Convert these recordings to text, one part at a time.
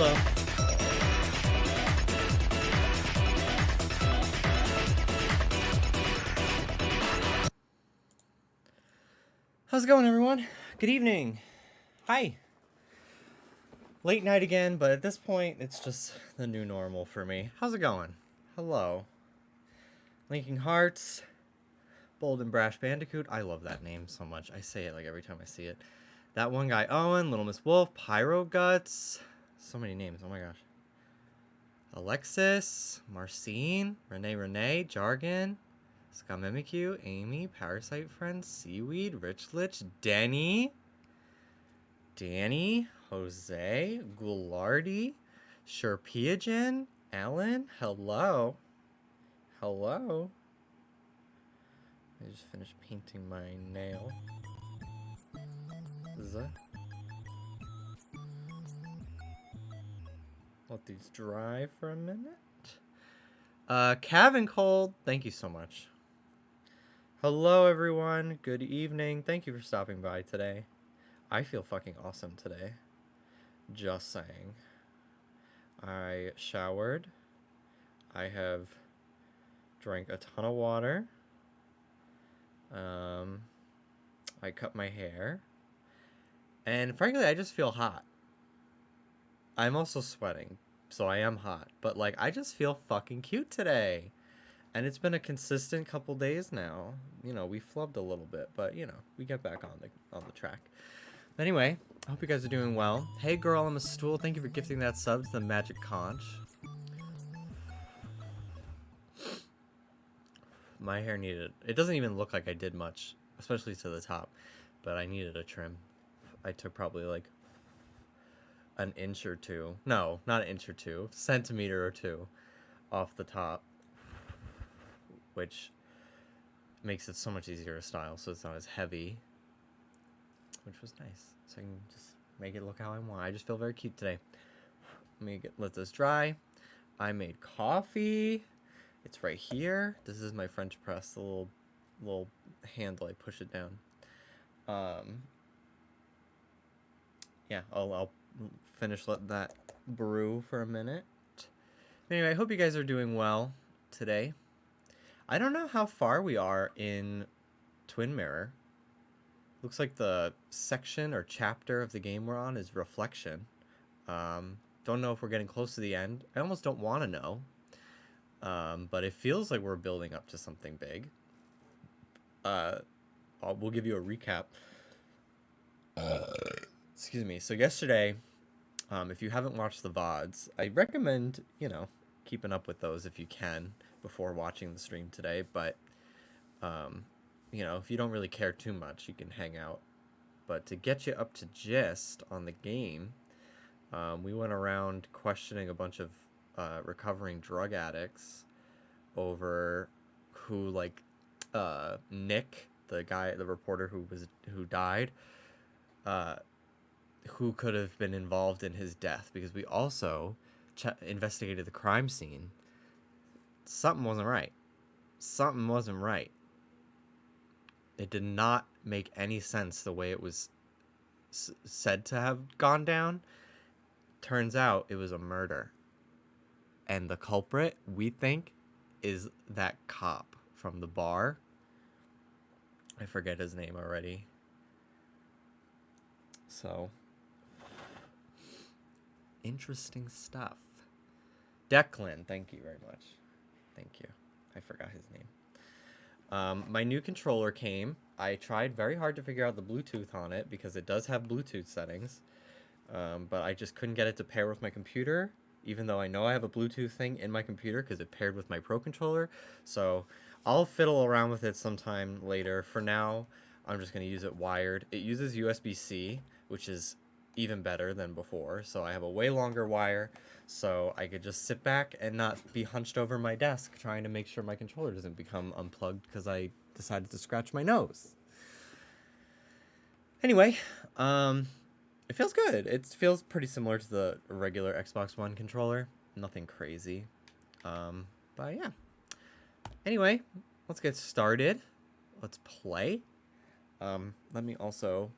Hello. How's it going, everyone? Good evening. Hi. Late night again, but at this point, it's just the new normal for me. How's it going? Hello. Linking Hearts. Bold and Brash Bandicoot. I love that name so much. I say it like every time I see it. That one guy, Owen. Little Miss Wolf. Pyro Guts. So many names. Oh my gosh. Alexis. Marcine. Renee. Jargon. Scott Mimikyu. Amy. Parasite Friend. Seaweed. Rich Lich. Danny. Jose, Goulardi, Sherpiagen, Alan, hello. Hello. I just finished painting my nail. Let these dry for a minute. Kevin Cold, thank you so much. Hello, everyone. Good evening. Thank you for stopping by today. I feel fucking awesome today. Just saying. I showered. I have drank a ton of water. I cut my hair. And frankly, I just feel hot. I'm also sweating, so I am hot. But like, I just feel fucking cute today. And it's been a consistent couple days now. You know, we flubbed a little bit, but you know, we get back on the track. Anyway, I hope you guys are doing well. Hey girl, I'm a stool. Thank you for gifting that sub to the Magic Conch. My hair needed... It doesn't even look like I did much, especially to the top. But I needed a trim. I took probably like an inch or two. No, not an inch or two. Centimeter or two off the top. Which makes it so much easier to style, so it's not as heavy. Which was nice. So I can just make it look how I want. I just feel very cute today. Let this dry. I made coffee. It's right here. This is my French press. The little handle. I push it down. Yeah, I'll finish letting that brew for a minute. Anyway, I hope you guys are doing well today. I don't know how far we are in Twin Mirror. Looks like the section or chapter of the game we're on is Reflection. Don't know if we're getting close to the end. I almost don't want to know. But it feels like we're building up to something big. We'll give you a recap. Excuse me. So yesterday, if you haven't watched the VODs, I recommend, keeping up with those if you can before watching the stream today. But, if you don't really care too much, you can hang out. But to get you up to gist on the game, we went around questioning a bunch of recovering drug addicts over who, Nick, the reporter who died, who could have been involved in his death, because we also investigated the crime scene. Something wasn't right. It did not make any sense the way it was said to have gone down. Turns out it was a murder. And the culprit, we think, is that cop from the bar. I forget his name already. So, interesting stuff. Declan, thank you very much. Thank you. I forgot his name. My new controller came. I tried very hard to figure out the Bluetooth on it because it does have Bluetooth settings. But I just couldn't get it to pair with my computer, even though I know I have a Bluetooth thing in my computer because it paired with my Pro controller. So I'll fiddle around with it sometime later. For now, I'm just going to use it wired. It uses USB-C, which is even better than before. So I have a way longer wire, so I could just sit back and not be hunched over my desk trying to make sure my controller doesn't become unplugged because I decided to scratch my nose. Anyway, it feels good. It feels pretty similar to the regular Xbox One controller. Nothing crazy. But yeah. Anyway, let's get started. Let's play. Let me also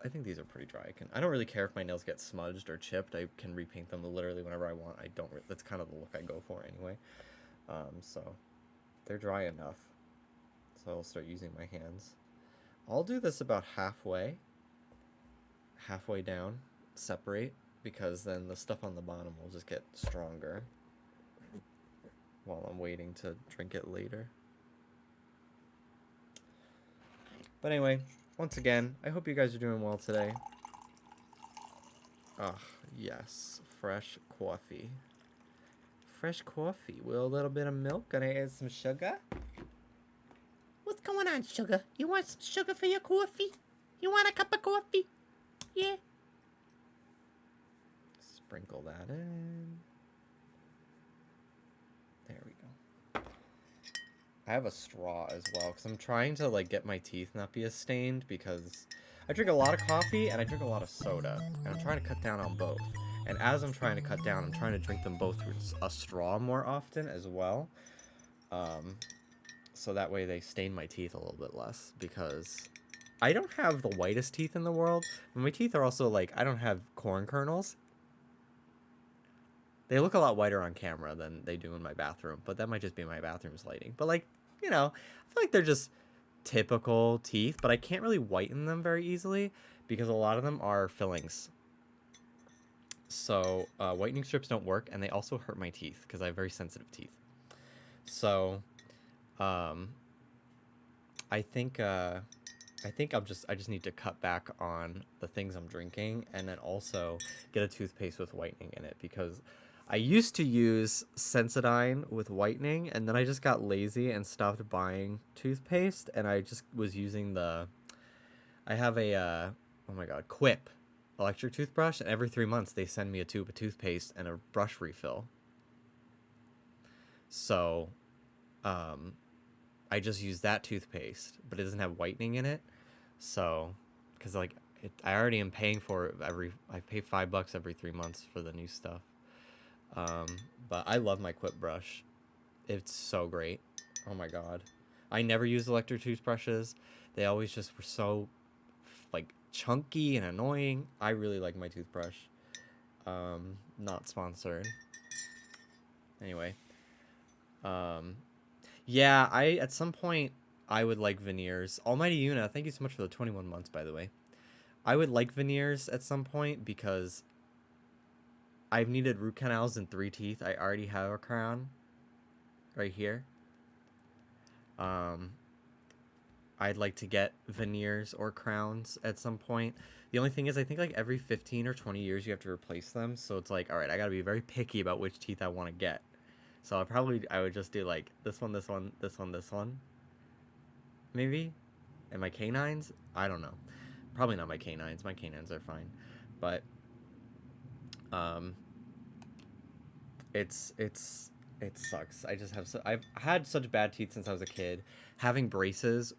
I think these are pretty dry. I don't really care if my nails get smudged or chipped. I can repaint them literally whenever I want. That's kind of the look I go for anyway. So they're dry enough. So I'll start using my hands. I'll do this about halfway down, separate, because then the stuff on the bottom will just get stronger while I'm waiting to drink it later. But anyway, once again, I hope you guys are doing well today. Ah, yes, fresh coffee. Fresh coffee with a little bit of milk. Gonna add some sugar. What's going on, sugar? You want some sugar for your coffee? You want a cup of coffee? Yeah. Sprinkle that in. There we go. I have a straw as well because I'm trying to like get my teeth not be as stained because I drink a lot of coffee and I drink a lot of soda and I'm trying to cut down on both. And as I'm trying to cut down, I'm trying to drink them both through a straw more often as well. So that way they stain my teeth a little bit less because I don't have the whitest teeth in the world. But my teeth are also like, I don't have corn kernels. They look a lot whiter on camera than they do in my bathroom, but that might just be my bathroom's lighting. But like, you know, I feel like they're just typical teeth, but I can't really whiten them very easily because a lot of them are fillings. So whitening strips don't work, and they also hurt my teeth because I have very sensitive teeth. So I think I just need to cut back on the things I'm drinking, and then also get a toothpaste with whitening in it because I used to use Sensodyne with whitening, and then I just got lazy and stopped buying toothpaste, and I just was using I have a oh my god, Quip electric toothbrush, and every 3 months they send me a tube of toothpaste and a brush refill. So I just use that toothpaste, but it doesn't have whitening in it. So, because like I already am paying for it I pay $5 every 3 months for the new stuff. But I love my Quip brush. It's so great. Oh my god. I never used electric toothbrushes. They always just were so like chunky and annoying. I really like my toothbrush. Not sponsored. Anyway. Yeah, at some point I would like veneers. Almighty Una, thank you so much for the 21 months, by the way. I would like veneers at some point because I've needed root canals in 3 teeth. I already have a crown right here. I'd like to get veneers or crowns at some point. The only thing is I think like every 15 or 20 years you have to replace them. So it's like, all right, I got to be very picky about which teeth I want to get. So I would just do like this one, this one, this one, this one. Maybe. And my canines? I don't know. Probably not my canines. My canines are fine. But it sucks. I've had such bad teeth since I was a kid. Having braces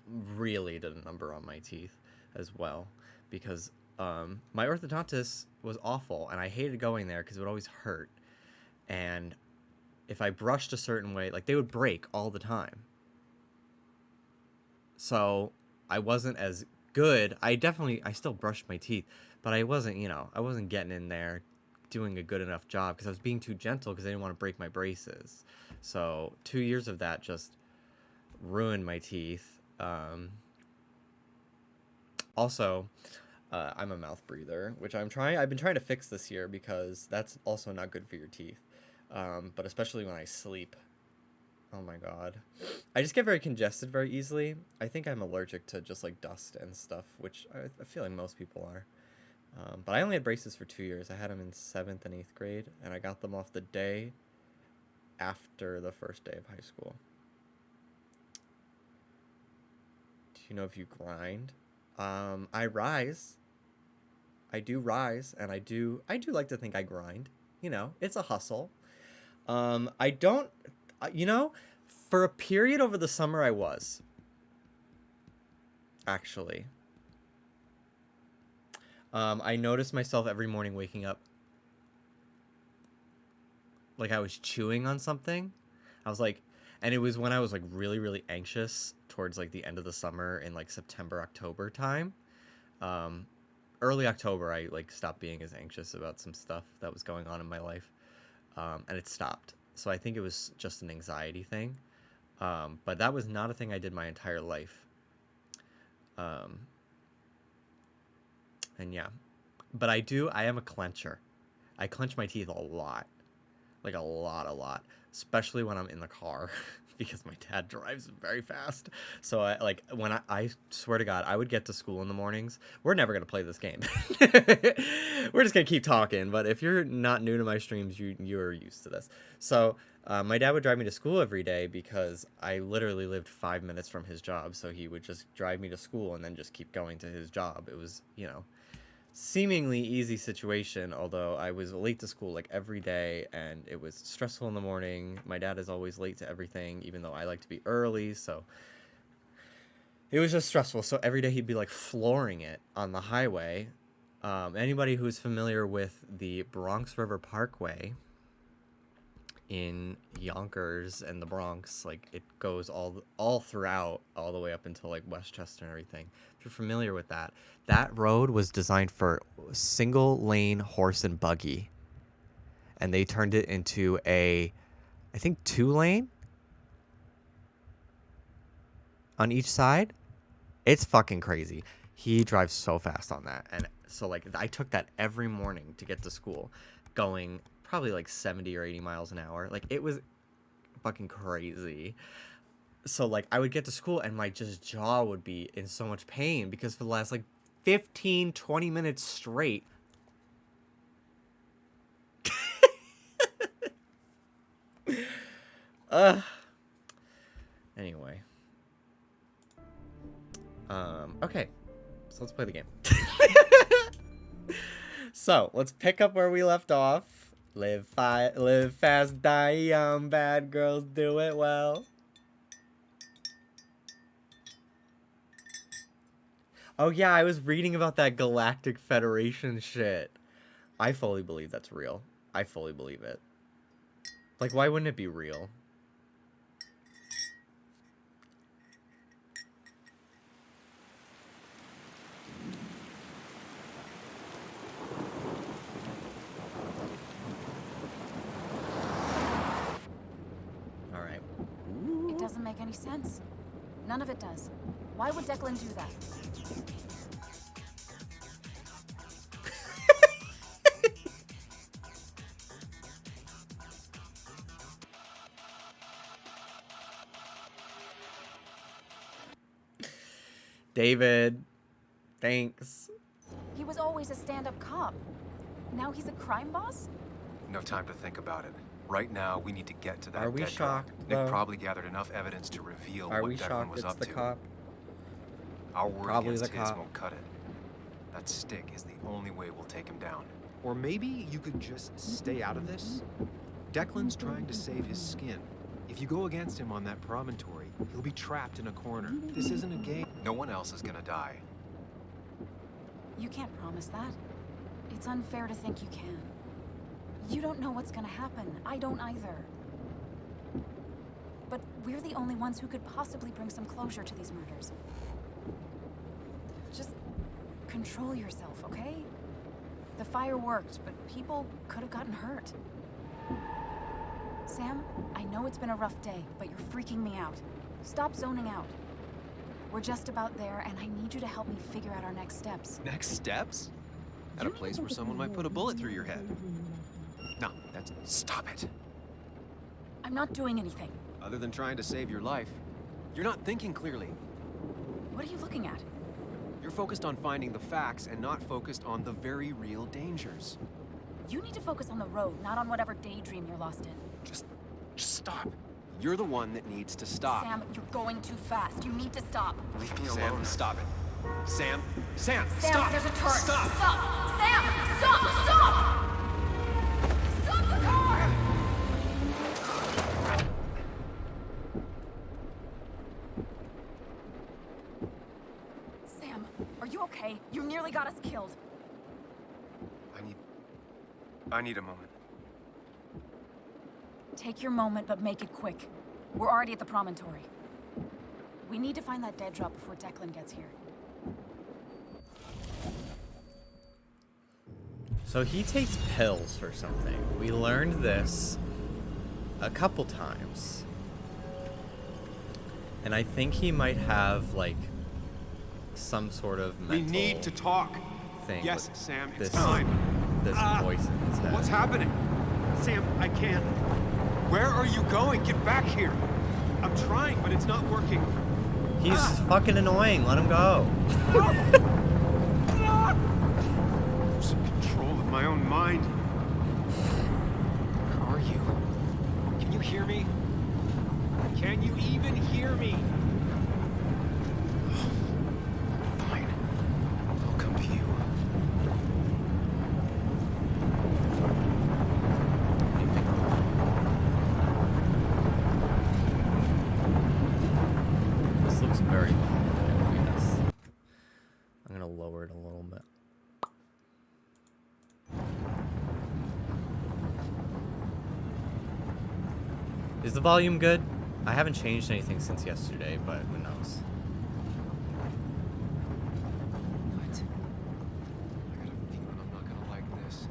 really did a number on my teeth as well because my orthodontist was awful and I hated going there because it would always hurt. And if I brushed a certain way, like they would break all the time. So I wasn't as good. I still brushed my teeth, but I wasn't getting in there doing a good enough job because I was being too gentle because I didn't want to break my braces. So 2 years of that just ruined my teeth. Also, I'm a mouth breather, which I've been trying to fix this year because that's also not good for your teeth. But especially when I sleep. Oh my god. I just get very congested very easily. I think I'm allergic to just like dust and stuff, which I feel like most people are. But I only had braces for 2 years. I had them in 7th and 8th grade, and I got them off the day after the first day of high school. Do you know if you grind? I rise. I do rise, and I do like to think I grind. You know, it's a hustle. I don't, for a period over the summer I was. Actually. I noticed myself every morning waking up like I was chewing on something. I was like, and it was when I was like really, really anxious towards like the end of the summer in like September, October time. Early October, I like stopped being as anxious about some stuff that was going on in my life, and it stopped. So I think it was just an anxiety thing, but that was not a thing I did my entire life. Um, and yeah, but I am a clencher. I clench my teeth a lot, like a lot, especially when I'm in the car because my dad drives very fast. So I like when I swear to God, I would get to school in the mornings. We're never gonna play this game. We're just gonna keep talking. But if you're not new to my streams, you're used to this. So my dad would drive me to school every day because I literally lived 5 minutes from his job. So he would just drive me to school and then just keep going to his job. It was, seemingly easy situation, although I was late to school like every day and it was stressful in the morning. My dad is always late to everything, even though I like to be early, so it was just stressful. So every day he'd be like flooring it on the highway. Anybody who's familiar with the Bronx River Parkway in Yonkers and the Bronx, like it goes all throughout, all the way up until like Westchester and everything. If you're familiar with that, that road was designed for single lane horse and buggy, and they turned it into I think 2 lane on each side. It's fucking crazy. He drives so fast on that, and so like I took that every morning to get to school, going probably like 70 or 80 miles an hour. Like it was fucking crazy. So like I would get to school and my just jaw would be in so much pain because for the last like 15-20 minutes straight anyway. Okay, so let's play the game. So let's pick up where we left off. Live fast, die young, bad girls do it well. Oh yeah, I was reading about that Galactic Federation shit. I fully believe that's real. I fully believe it. Like, why wouldn't it be real? Alright. It doesn't make any sense. None of it does. Why would Declan do that? David, thanks. He was always a stand-up cop. Now he's a crime boss? No time to think about it. Right now, we need to get to that Are we dead shocked, girl. though? Nick probably gathered enough evidence to reveal Are what we Declan shocked was it's up the to. cop? Our word Probably against the his cop. won't cut it. That stick is the only way we'll take him down. Or maybe you could just stay out of this? Declan's trying to save his skin. If you go against him on that promontory, he'll be trapped in a corner. This isn't a game. No one else is gonna die. You can't promise that. It's unfair to think you can. You don't know what's gonna happen. I don't either. But we're the only ones who could possibly bring some closure to these murders. Just control yourself, okay? The fire worked, but people could have gotten hurt. Sam, I know it's been a rough day, but you're freaking me out. Stop zoning out. We're just about there, and I need you to help me figure out our next steps. Next steps? At a place where someone might put a bullet through your head. No, that's... Stop it! I'm not doing anything. Other than trying to save your life, you're not thinking clearly. What are you looking at? You're focused on finding the facts and not focused on the very real dangers. You need to focus on the road, not on whatever daydream you're lost in. Just stop. You're the one that needs to stop. Sam, you're going too fast. You need to stop. Leave me alone. Sam, stop it. Sam, Sam, stop! there's a turn. Stop! Stop! Sam, stop! Stop! Stop the car! Sam, are you okay? You nearly got us killed. I need a moment. Take your moment, but make it quick. We're already at the promontory. We need to find that dead drop before Declan gets here. So he takes pills for something. We learned this a couple times. And I think he might have, like, some sort of mental We need to talk. thing. Yes, with Sam, this, it's time. This voice in his head. What's happening? Sam, I can't. Where are you going? Get back here. I'm trying, but it's not working. He's fucking annoying. Let him go. I'm losing control of my own mind. Where are you? Can you hear me? Can you even hear me? Fine. I'll come to you. This looks very long. Yes. I'm gonna lower it a little bit. Is the volume good? I haven't changed anything since yesterday, but who knows? What? I got a feeling I'm not gonna like this.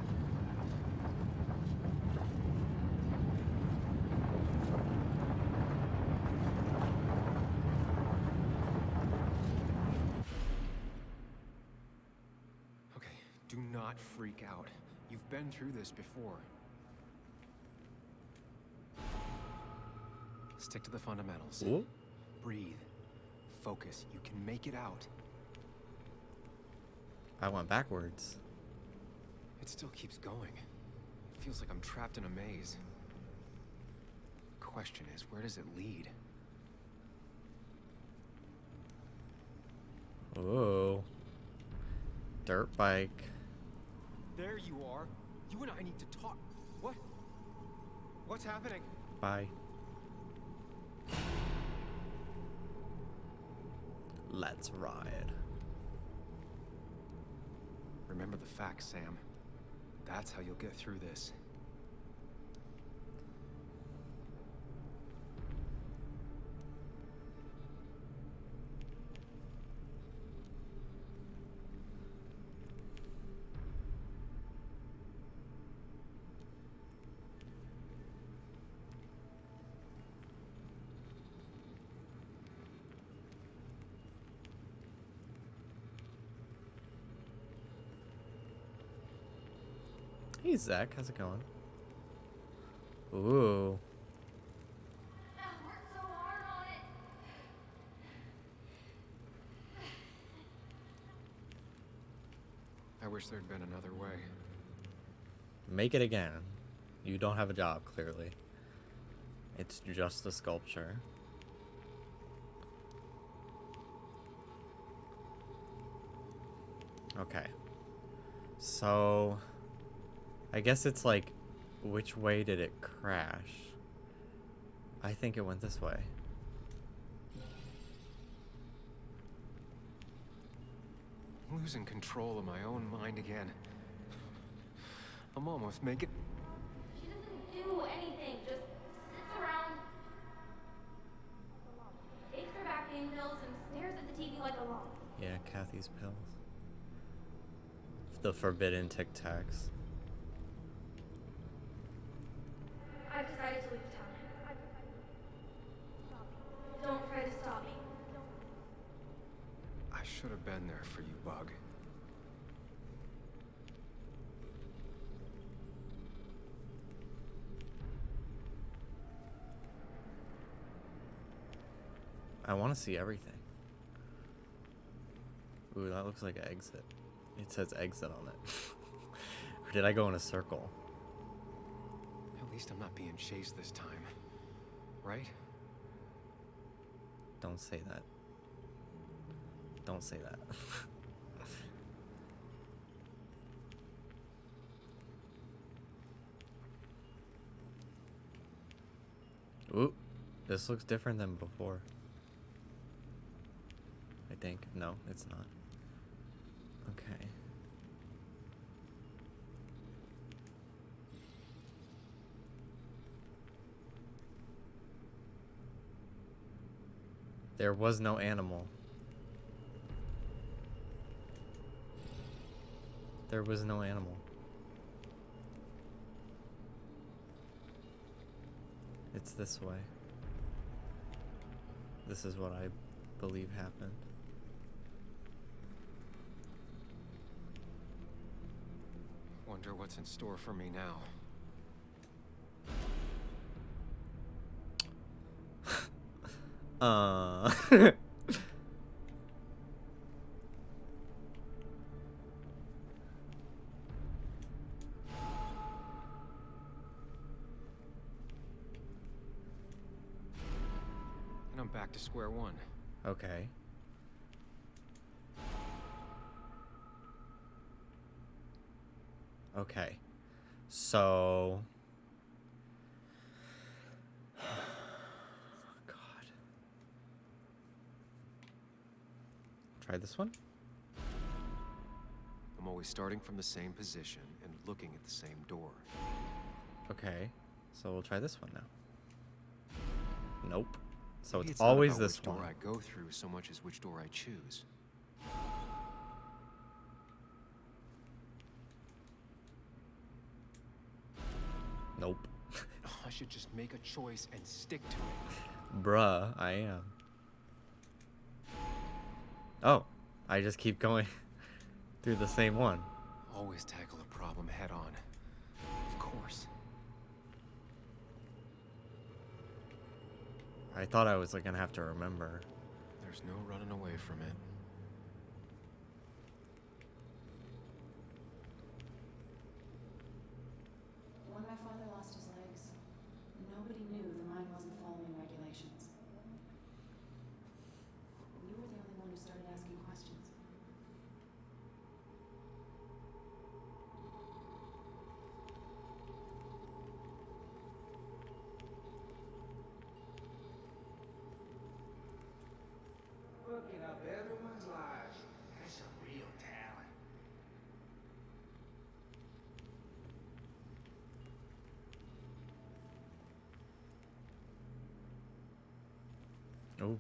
Okay, do not freak out. You've been through this before. Stick to the fundamentals. Ooh. Breathe. Focus. You can make it out. I went backwards. It still keeps going. It feels like I'm trapped in a maze. Question is, where does it lead? Ooh. Dirt bike. There you are. You and I need to talk. What? What's happening? Bye. Let's ride. Remember the facts, Sam. That's how you'll get through this. Hey Zach, how's it going? Ooh. I wish there'd been another way. Make it again. You don't have a job, clearly. It's just a sculpture. Okay. So, I guess it's like, which way did it crash? I think it went this way. I'm losing control of my own mind again. I'm almost making... She doesn't do anything, just sits around, takes her back pain pills, and stares at the TV like a log. Yeah, Kathy's pills. The forbidden Tic Tacs. I've decided to leave town. Don't try to stop me. I should have been there for you, Bug. I want to see everything. Ooh, that looks like an exit. It says exit on it. Or did I go in a circle? At least I'm not being chased this time. Right? Don't say that. Don't say that. Ooh, this looks different than before. I think. No, it's not. Okay. There was no animal. There was no animal. It's this way. This is what I believe happened. Wonder what's in store for me now. And I'm back to square one. Okay. Okay. So... God. Try this one? I'm always starting from the same position and looking at the same door. Okay. So we'll try this one now. Nope. So Maybe it's not always about this which one. door I go through so much as which door I choose. Nope. I should just make a choice and stick to it. Bruh, I am. Oh, I just keep going through the same one. Always tackle a problem head on. Of course. I thought I was like gonna have to remember. There's no running away from it. When my father lost his legs, nobody knew the mine wasn't following regulations. You were the only one who started asking questions. Fucking up everyone's lives. That's a real talent. Oh.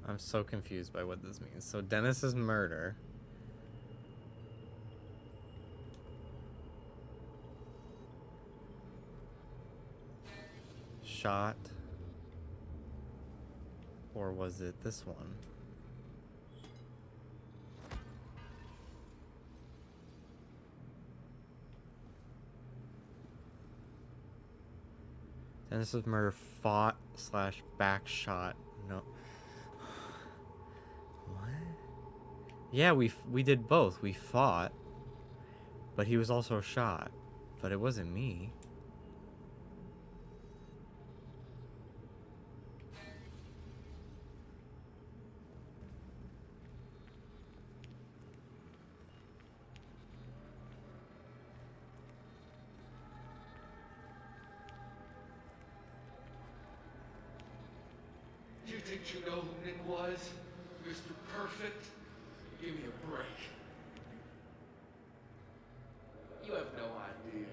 I'm so confused by what this means. So Dennis's murder. Shot. Or was it this one? Dennis's murder fought / back shot. No. What? Yeah, we did both. We fought, but he was also shot. But it wasn't me. You think you know who Nick was? Mr. Perfect? Give me a break. You have no idea.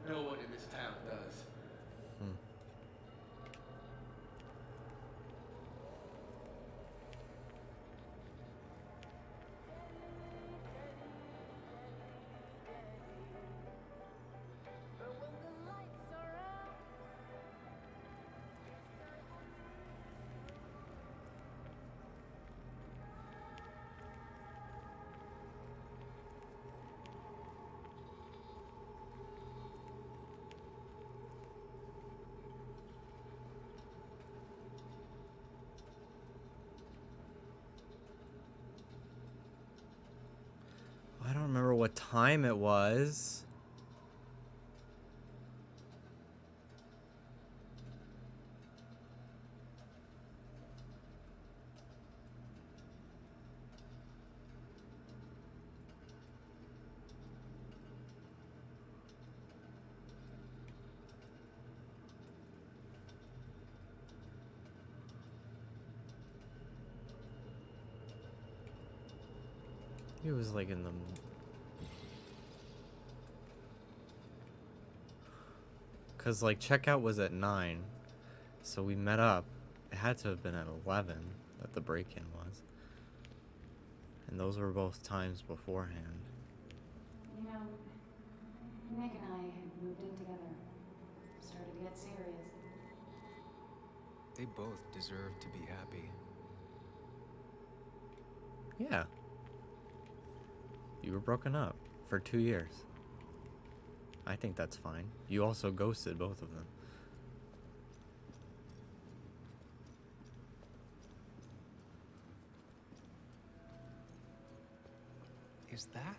No one in this town does. I don't remember what time it was. It was like in the... Because, like, checkout was at 9. So we met up It had to have been at 11 that the break-in was. And those were both times beforehand. You know, Nick and I had moved in together. Started to get serious. They both deserve to be happy. Yeah. You were broken up for 2 years. I think that's fine. You also ghosted both of them. Is that?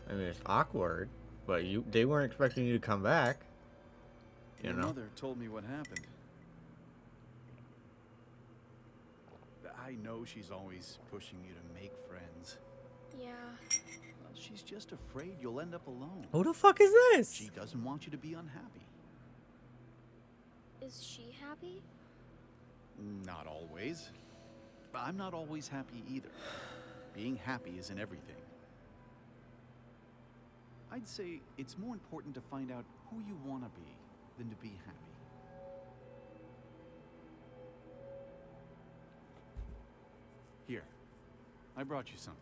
I mean, it's awkward, but they weren't expecting you to come back. You Your know? mother told me what happened. I know she's always pushing you to make friends. Yeah. Well, she's just afraid you'll end up alone. Who the fuck is this? She doesn't want you to be unhappy. Is she happy? Not always. I'm not always happy either. Being happy isn't everything. I'd say it's more important to find out who you want to be than to be happy. Here, I brought you something.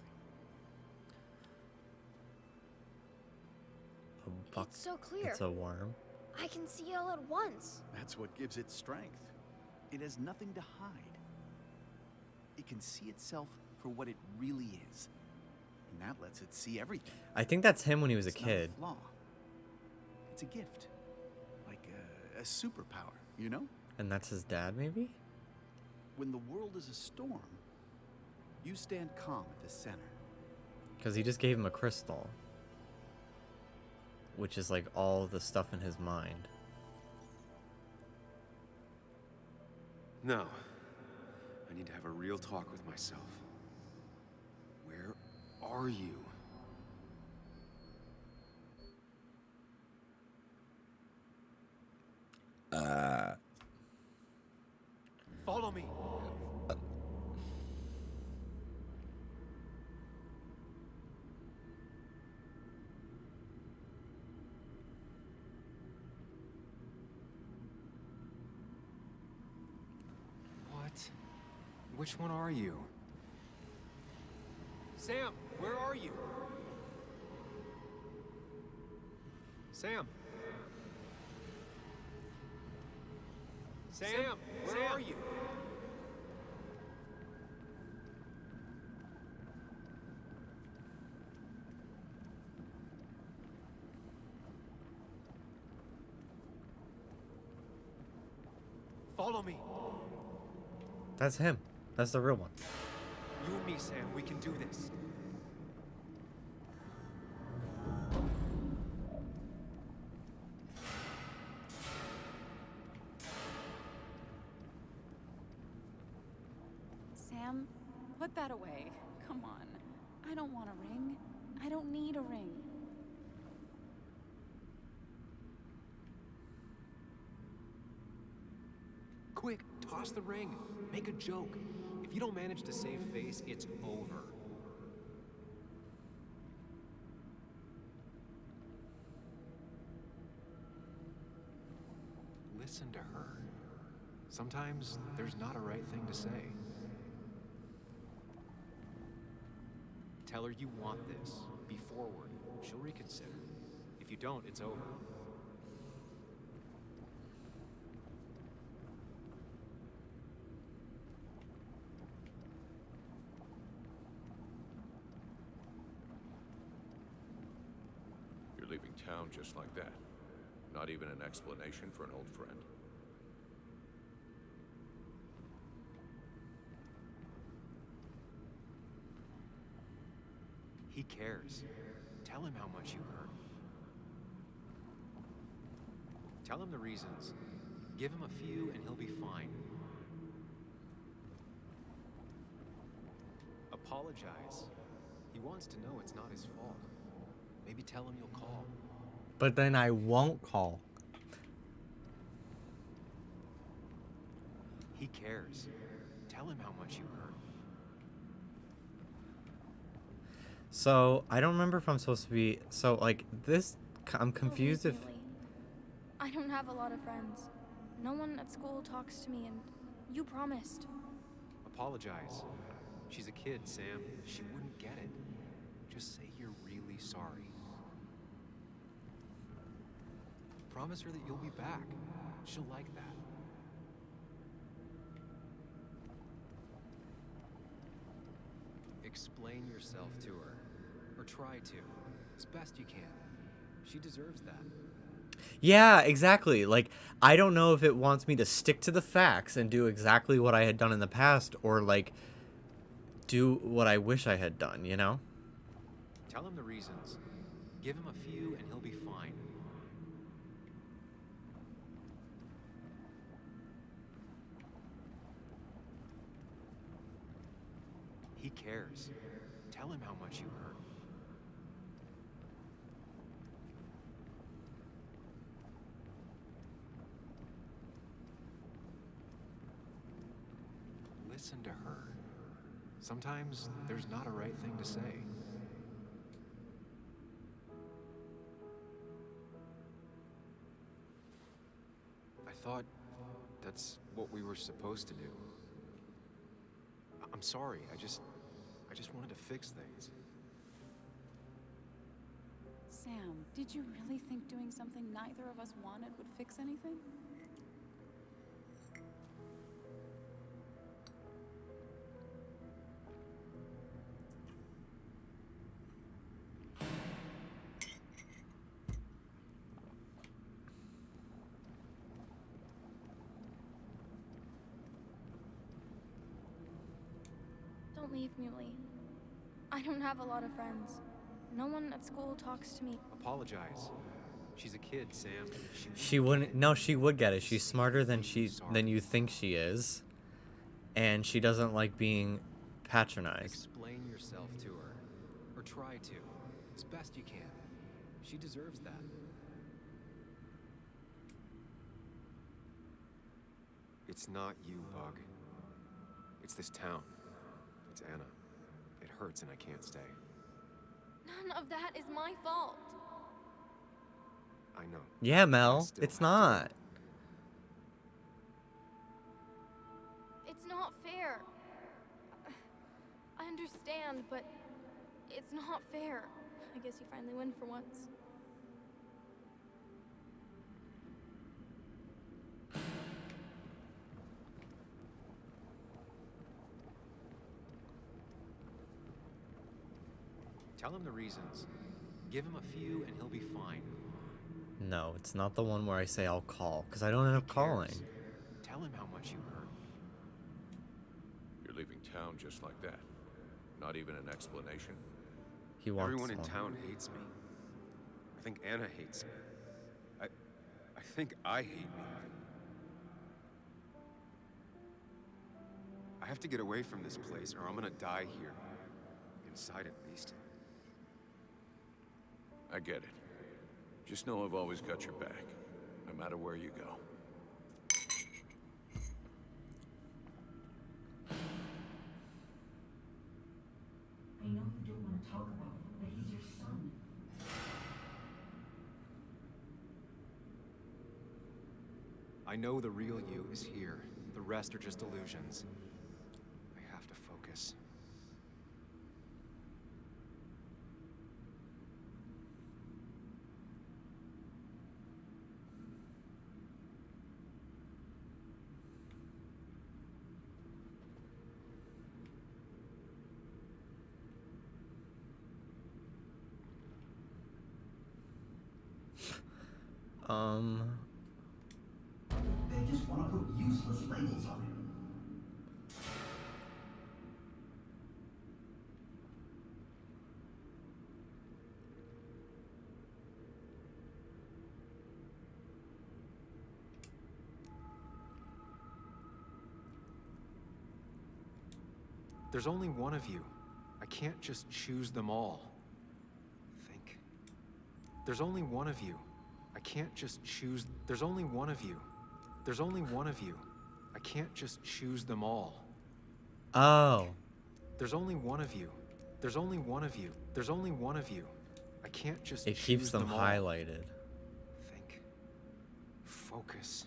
A buck. It's so clear. It's a worm. I can see it all at once. That's what gives it strength. It has nothing to hide. It can see itself for what it really is. And that lets it see everything. I think that's him when he was a It's not kid. flaw. It's a gift. Like a superpower, you know? And that's his dad, maybe? When the world is a storm, you stand calm at the center. Because he just gave him a crystal. Which is like all the stuff in his mind. No. I need to have a real talk with myself. Where are you? Follow me. What? Which one are you? Sam, where are you? Sam. Sam, where are you? Follow me. That's him. That's the real one. You and me, Sam, we can do this. Sam, put that away. Come on. I don't want a ring. I don't need a ring. Quick, toss the ring. Make a joke. If you don't manage to save face, it's over. Listen to her. Sometimes there's not a right thing to say. Tell her you want this. Be forward. She'll reconsider. If you don't, it's over. You're leaving town just like that. Not even an explanation for an old friend. He cares. Tell him how much you hurt. Tell him the reasons. Give him a few and he'll be fine. Apologize. He wants to know it's not his fault. Maybe tell him you'll call. But then I won't call. He cares. Tell him how much you hurt. So I don't remember if I'm supposed to be. So like this, I'm Don't leave confused me, if. Lee. I don't have a lot of friends. No one at school talks to me, and you promised. Apologize. She's a kid, Sam. She wouldn't get it. Just say you're really sorry. Promise her that you'll be back. She'll like that. Explain yourself to her. Or try to. As best you can. She deserves that. Yeah, exactly. Like I don't know if it wants me to stick to the facts and do exactly what I had done in the past, or like do what I wish I had done. You know? Tell him the reasons. Give him a few and he'll be fine. He cares. Tell him how much you hurt. Listen to her. Sometimes there's not a right thing to say. I thought that's what we were supposed to do. I'm sorry. I just wanted to fix things. Sam, did you really think doing something neither of us wanted would fix anything? Don't leave me, Lee. I don't have a lot of friends. No one at school talks to me. Apologize. She's a kid, Sam. She wouldn't. No, she would get it. She's smarter than you think she is, and she doesn't like being patronized. Explain yourself to her, or try to, as best you can. She deserves that. It's not you, Bug. It's this town. It's Anna. It hurts and I can't stay. None of that is my fault. I know. Yeah, I Mel. still It's have to not. It's not fair. I understand, but it's not fair. I guess you finally win for once. Tell him the reasons. Give him a few and he'll be fine. No, it's not the one where I say I'll call, because I don't end up He calling. cares. Tell him how much you hurt. You're leaving town just like that. Not even an explanation. He wants Everyone in one. town hates me. I think Anna hates me. I think I hate me. I have to get away from this place or I'm gonna die here. Inside at least. I get it. Just know I've always got your back, no matter where you go. I know you don't want to talk about it, but he's your son. I know the real you is here. The rest are just illusions. I have to focus. They just want to put useless labels on him. There's only one of you. I can't just choose them all. Think. There's only one of you. I can't just choose. There's only one of you. There's only one of you. I can't just choose them all. Oh. There's only one of you. There's only one of you. There's only one of you. I can't just It choose keeps them all. highlighted. Think. Focus.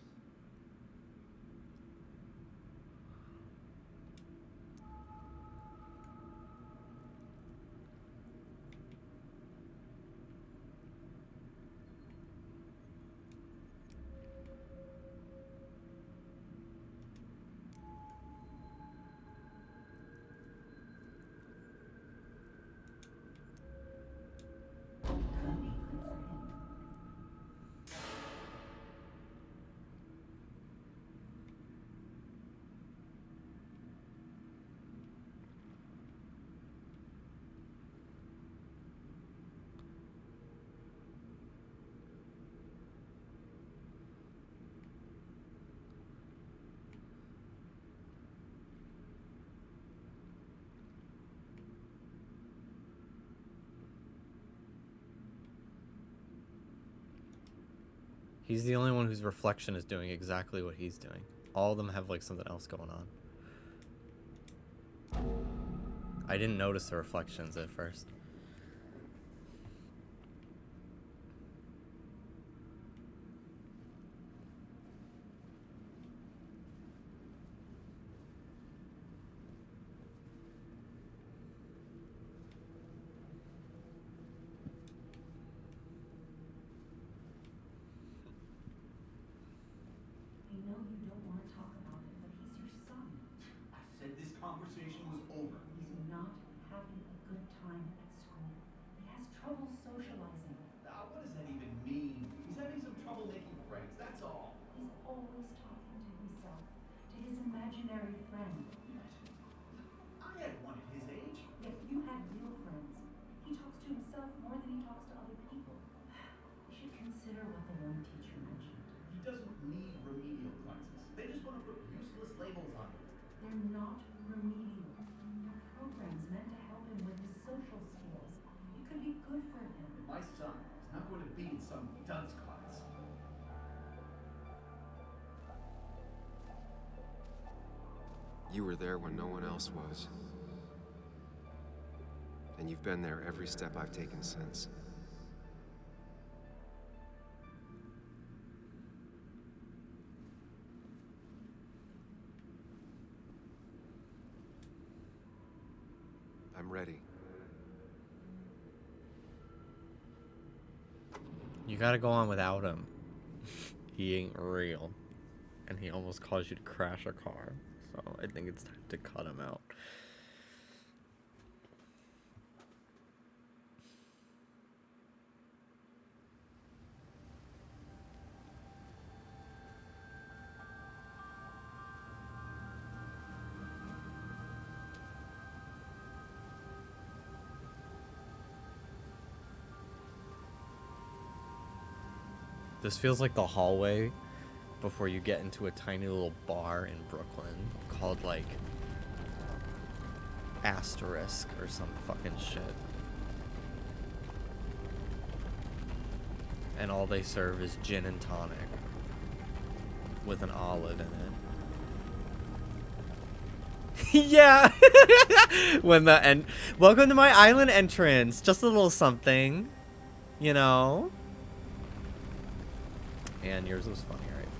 Could be good for him. He's the only one whose reflection is doing exactly what he's doing. All of them have like something else going on. I didn't notice the reflections at first. I know you don't want to talk about it, but he's your son. I said this conversation was over. He's not having a good time at school. He has trouble socializing. What does that even mean? He's having some trouble making friends, that's all. He's always talking to himself, to his imaginary friend. I had one at his age. Yet you had real friends. He talks to himself more than he talks to other people. You should consider what the one teacher mentioned. He doesn't need remedial classes. They just want to put useless labels on him. They're not remedial. They're programs meant to help him with his social skills. It could be good for him. My son is not going to be in some dunce class. You were there when no one else was. And you've been there every step I've taken since. I'm ready. You gotta go on without him. He ain't real. And he almost caused you to crash a car. So I think it's time to cut him out. This feels like the hallway before you get into a tiny little bar in Brooklyn called like Asterisk or some fucking shit. And all they serve is gin and tonic with an olive in it. Yeah. When the end. Welcome to my island entrance. Just a little something, you know. And yours was funnier, I think.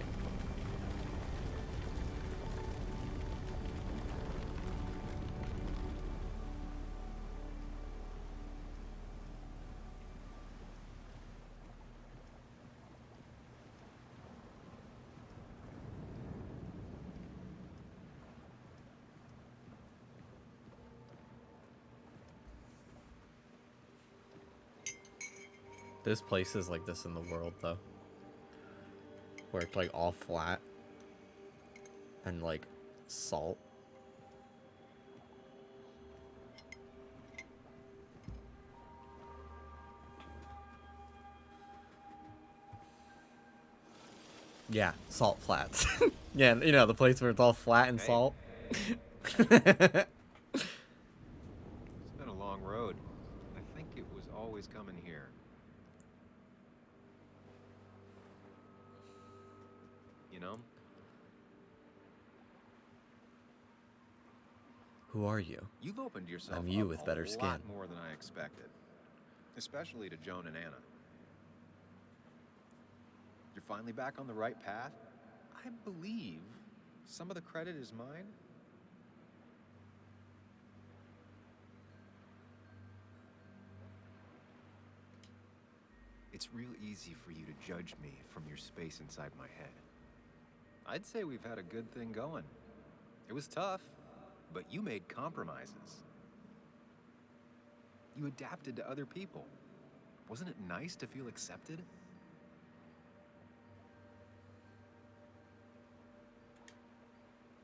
There's places like this in the world, though. Where it's like all flat and like salt. Yeah, salt flats. Yeah, you know, the place where it's all flat and salt. It's been a long road. I think it was always coming here. You know? Who are you? You've opened yourself I'm you up with a better lot skin. more than I expected. Especially to Joan and Anna. You're finally back on the right path? I believe some of the credit is mine. It's real easy for you to judge me from your space inside my head. I'd say we've had a good thing going. It was tough, but you made compromises. You adapted to other people. Wasn't it nice to feel accepted?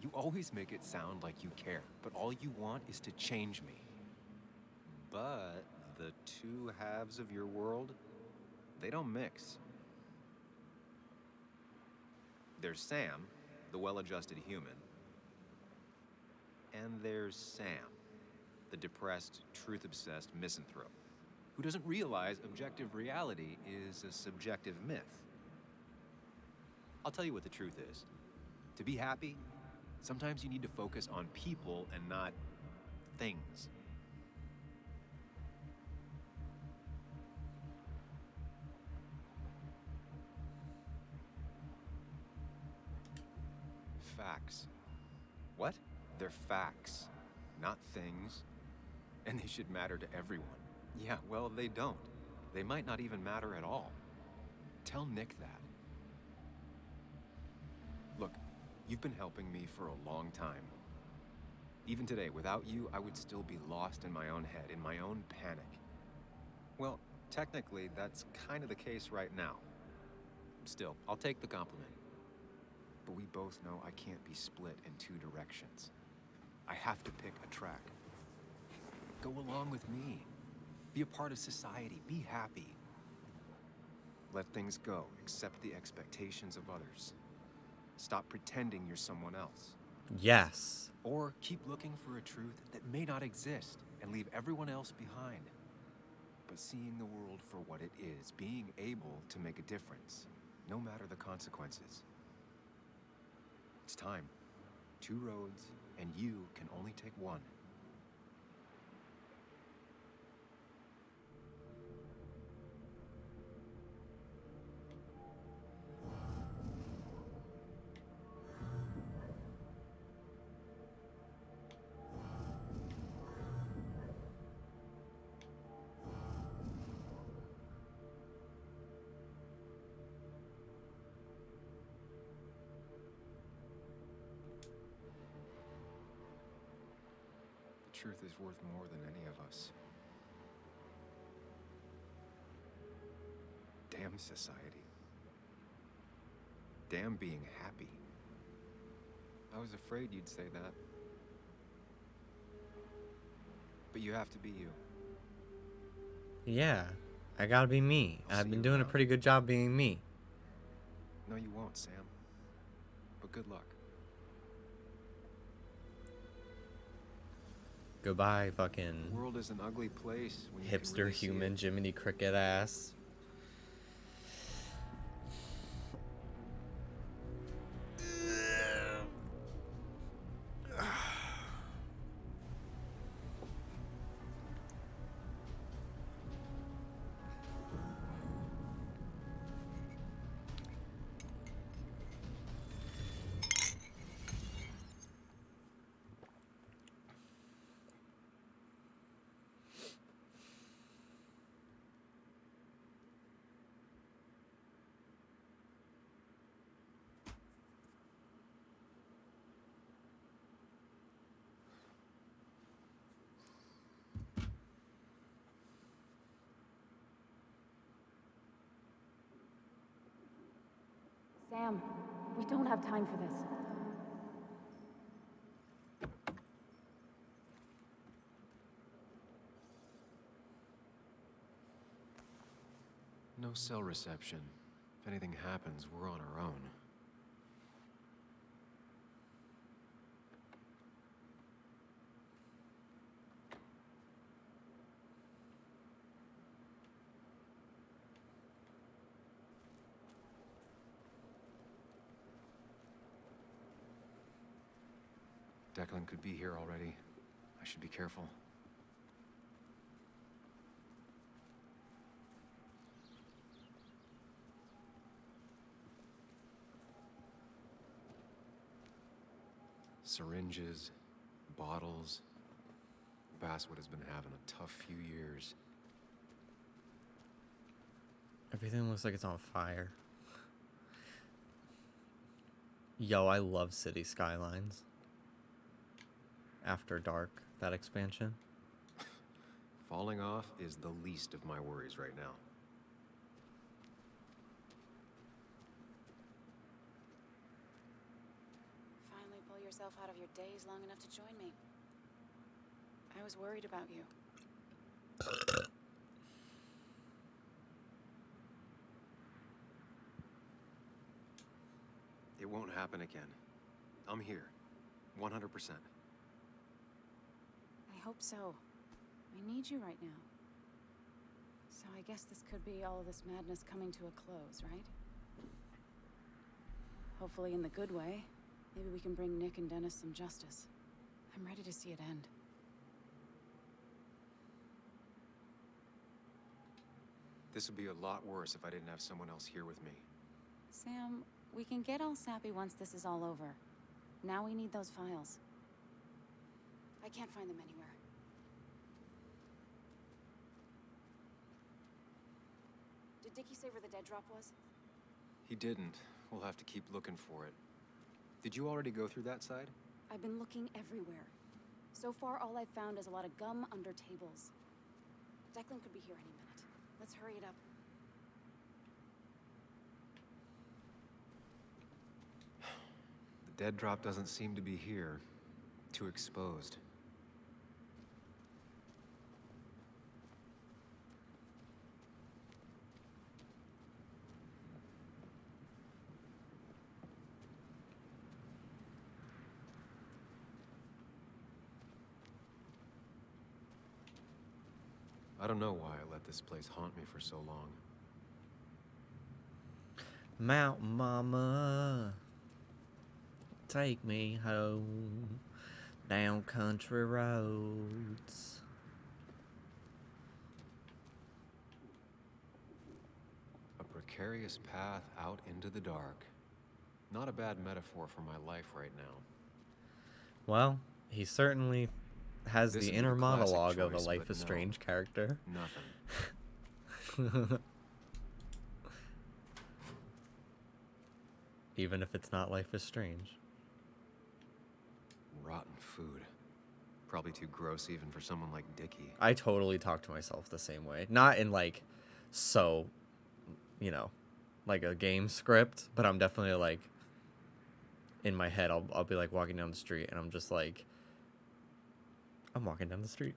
You always make it sound like you care, but all you want is to change me. But the two halves of your world, they don't mix. There's Sam, the well-adjusted human, and there's Sam, the depressed, truth-obsessed misanthrope, who doesn't realize objective reality is a subjective myth. I'll tell you what the truth is. To be happy, sometimes you need to focus on people and not things. Facts. What? They're facts, not things. And they should matter to everyone. Yeah, well, they don't. They might not even matter at all. Tell Nick that. Look, you've been helping me for a long time. Even today, without you, I would still be lost in my own head, in my own panic. Well, technically, that's kind of the case right now. Still, I'll take the compliment. But we both know I can't be split in two directions. I have to pick a track. Go along with me. Be a part of society. Be happy. Let things go. Accept the expectations of others. Stop pretending you're someone else. Yes. Or keep looking for a truth that may not exist and leave everyone else behind. But seeing the world for what it is, being able to make a difference, no matter the consequences. It's time. Two roads, and you can only take one. The truth is worth more than any of us. Damn society. Damn being happy. I was afraid you'd say that. But you have to be you. Yeah. I gotta be me. I'll I've see been you doing a around. pretty good job being me. No, you won't, Sam. But good luck. Goodbye, The fucking world is an ugly place when you can hipster really see human it. Jiminy Cricket ass. Sam, we don't have time for this. No cell reception. If anything happens, we're on our own. Declan could be here already. I should be careful. Syringes, bottles. Basswood has been having a tough few years. Everything looks like it's on fire. Yo, I love City Skylines. After Dark, that expansion. Falling off is the least of my worries right now. Finally pull yourself out of your daze long enough to join me. I was worried about you. It won't happen again. I'm here. 100%. I hope so. I need you right now. So I guess this could be all of this madness coming to a close, right? Hopefully in the good way. Maybe we can bring Nick and Dennis some justice. I'm ready to see it end. This would be a lot worse if I didn't have someone else here with me. Sam, we can get all sappy once this is all over. Now we need those files. I can't find them anywhere. Did Dickie say where the dead drop was? He didn't. We'll have to keep looking for it. Did you already go through that side? I've been looking everywhere. So far, all I've found is a lot of gum under tables. Declan could be here any minute. Let's hurry it up. The dead drop doesn't seem to be here. Too exposed. I don't know why I let this place haunt me for so long. Mountain Mama, take me home down country roads. A precarious path out into the dark. Not a bad metaphor for my life right now. Well, he certainly has This the would be inner the classic monologue of a choice, Life but is no. Strange character. Nothing. Even if it's not Life is Strange. Rotten food. Probably too gross even for someone like Dickie. I totally talk to myself the same way. Not in like, so, you know, like a game script, but I'm definitely like, in my head, I'll be like walking down the street and I'm just like, I'm walking down the street.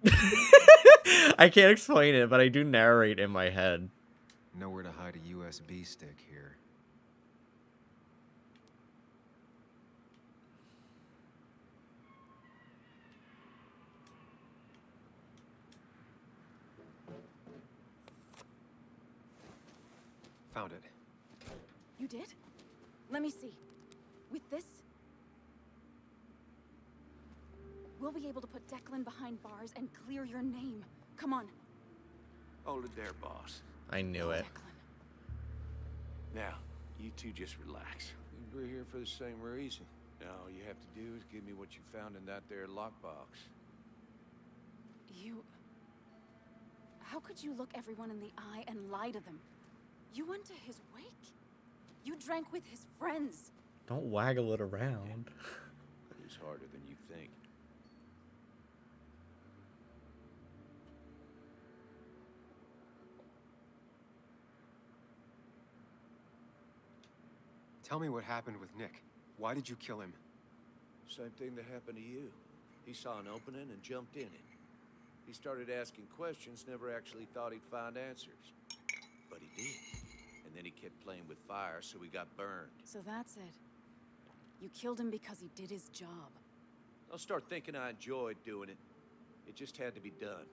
I can't explain it, but I do narrate in my head. Nowhere to hide a USB stick here. Found it. You did? Let me see. With this, we'll be able to put Declan behind bars and clear your name. Come on. Hold it there, boss. I knew it. Declan. Now, you two just relax. We're here for the same reason. Now, all you have to do is give me what you found in that there lockbox. You... How could you look everyone in the eye and lie to them? You went to his wake. You drank with his friends. Don't waggle it around. It was harder than you think. Tell me what happened with Nick. Why did you kill him? Same thing that happened to you. He saw an opening and jumped in it. He started asking questions, never actually thought he'd find answers. But he did. And then he kept playing with fire, so he got burned. So that's it. You killed him because he did his job. I'll start thinking I enjoyed doing it. It just had to be done.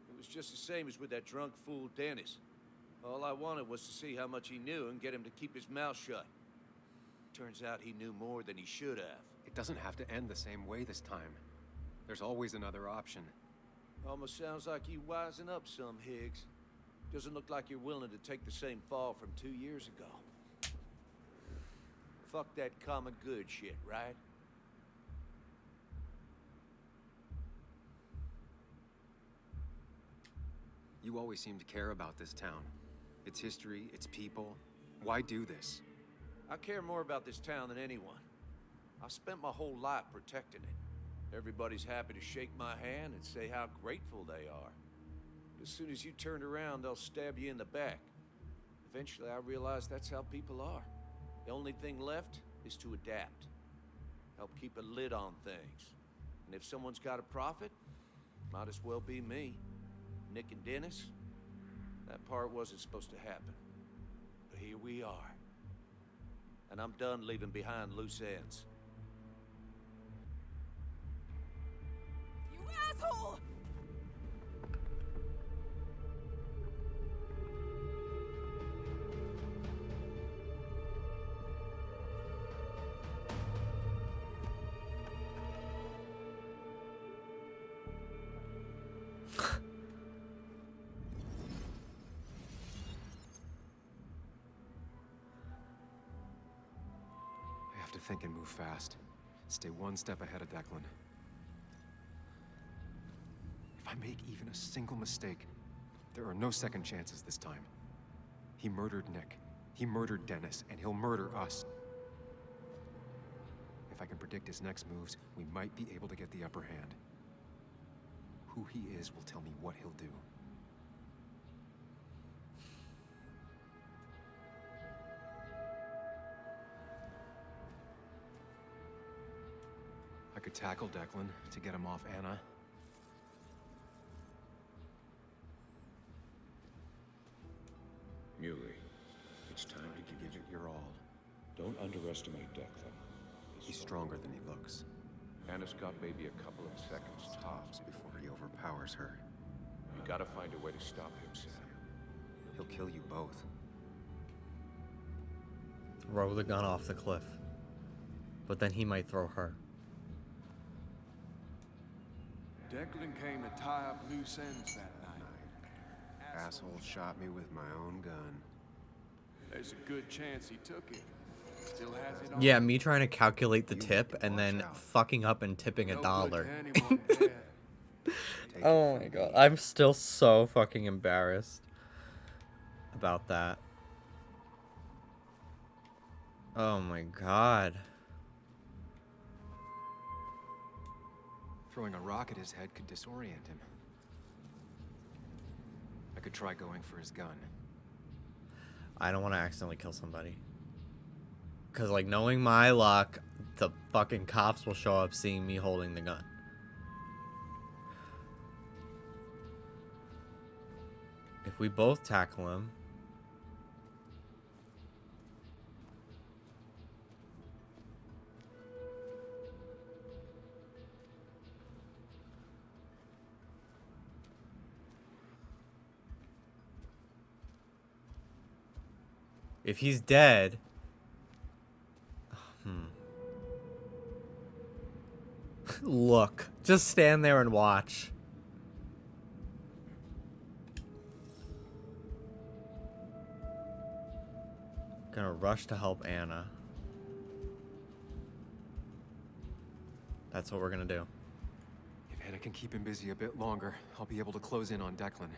It was just the same as with that drunk fool Dennis. All I wanted was to see how much he knew and get him to keep his mouth shut. Turns out he knew more than he should have. It doesn't have to end the same way this time. There's always another option. Almost sounds like you wising up some, Higgs. Doesn't look like you're willing to take the same fall from 2 years ago. Fuck that common good shit, right? You always seem to care about this town. Its history, its people. Why do this? I care more about this town than anyone. I've spent my whole life protecting it. Everybody's happy to shake my hand and say how grateful they are. But as soon as you turn around, they'll stab you in the back. Eventually, I realized that's how people are. The only thing left is to adapt. Help keep a lid on things. And if someone's got a profit, might as well be me. Nick and Dennis, that part wasn't supposed to happen. But here we are. And I'm done leaving behind loose ends. You asshole! I have to think and move fast. Stay one step ahead of Declan. If I make even a single mistake, there are no second chances this time. He murdered Nick. He murdered Dennis, and he'll murder us. If I can predict his next moves, we might be able to get the upper hand. Who he is will tell me what he'll do. I could tackle Declan to get him off Anna. Muley, it's time to Give it your all. Don't underestimate Declan. He's stronger than he looks. Anna's got maybe a couple of seconds tops. Before he overpowers her, You gotta find a way to stop him, Sam. he'll kill you both. Throw the gun off the cliff. But then he might throw her. Declan came to tie up loose ends that night. Asshole shot me with my own gun. There's a good chance he took it. Still has it on. Yeah, me trying to calculate the tip and then fucking up and tipping No a good dollar. to anyone dead. Oh my god. I'm still so fucking embarrassed about that. Oh my god. Throwing a rock at his head could disorient him. I could try going for his gun. I don't want to accidentally kill somebody. Because, like, knowing my luck, the fucking cops will show up seeing me holding the gun. If we both tackle him... If he's dead... Look. Just stand there and watch. Gonna rush to help Anna. That's what we're gonna do. If Anna can keep him busy a bit longer, I'll be able to close in on Declan.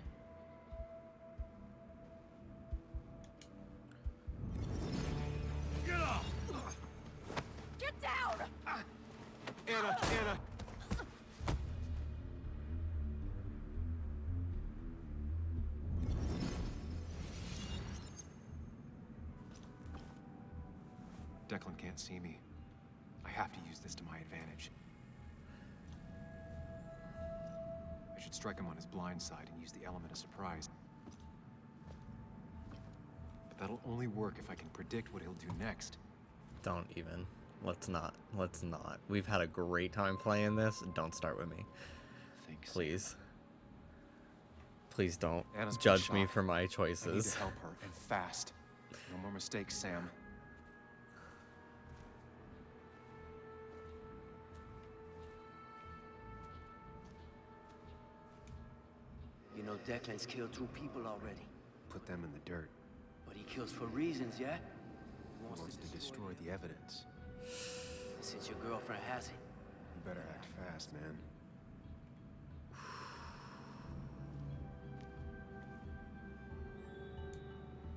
Get down! Anna! Anna! Declan can't see me. I have to use this to my advantage. I should strike him on his blind side and use the element of surprise. But that'll only work if I can predict what he'll do next. Don't even. Let's not. Let's not. We've had a great time playing this. Don't start with me. Thanks. Please. Please don't Anna's been judge me shot. for my I need choices. to help her, and fast. No more mistakes, Sam. know Declan's killed 2 people already. Put them in the dirt. But he kills for reasons, yeah? He wants to destroy the evidence. Since your girlfriend has it. You better act fast, man.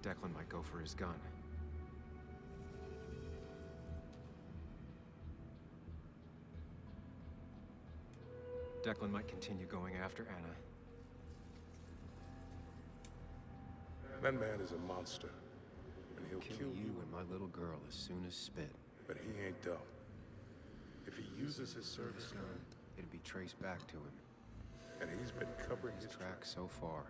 Declan might go for his gun. Declan might continue going after Anna. That man is a monster, and he'll Kill you and my little girl as soon as spit. But he ain't dumb. If he uses his service gun, it'll be traced back to him. And he's been covering his tracks so far.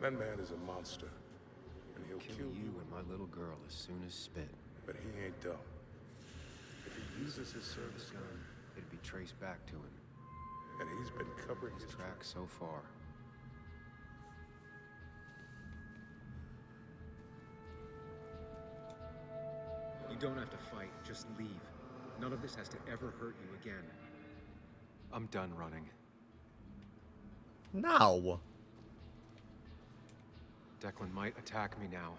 That man is a monster, and he'll kill you and my little girl as soon as spit. But he ain't dumb. If he uses his service gun, it'll be traced back to him. And he's been covering his tracks so far. You don't have to fight, just leave. None of this has to ever hurt you again. I'm done running. No. Declan might attack me now.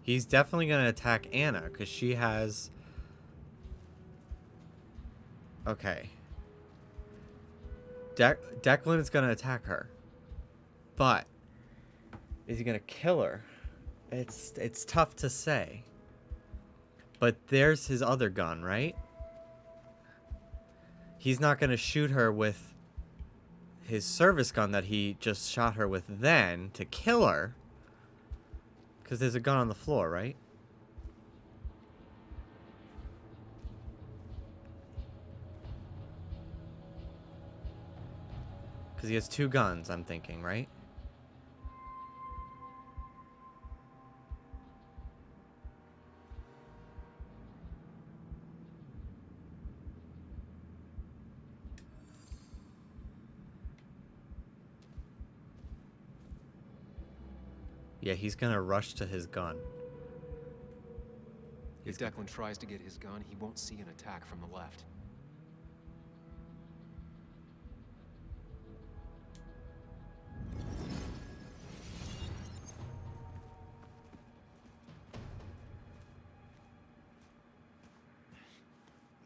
He's definitely going to attack Anna because she has... Okay. Declan is going to attack her. But is he going to kill her? It's tough to say. But there's his other gun, right? He's not going to shoot her with his service gun that he just shot her with then to kill her. Because there's a gun on the floor, right? Because he has 2 guns, I'm thinking, right? Yeah, he's gonna rush to his gun. If Declan tries to get his gun, he won't see an attack from the left.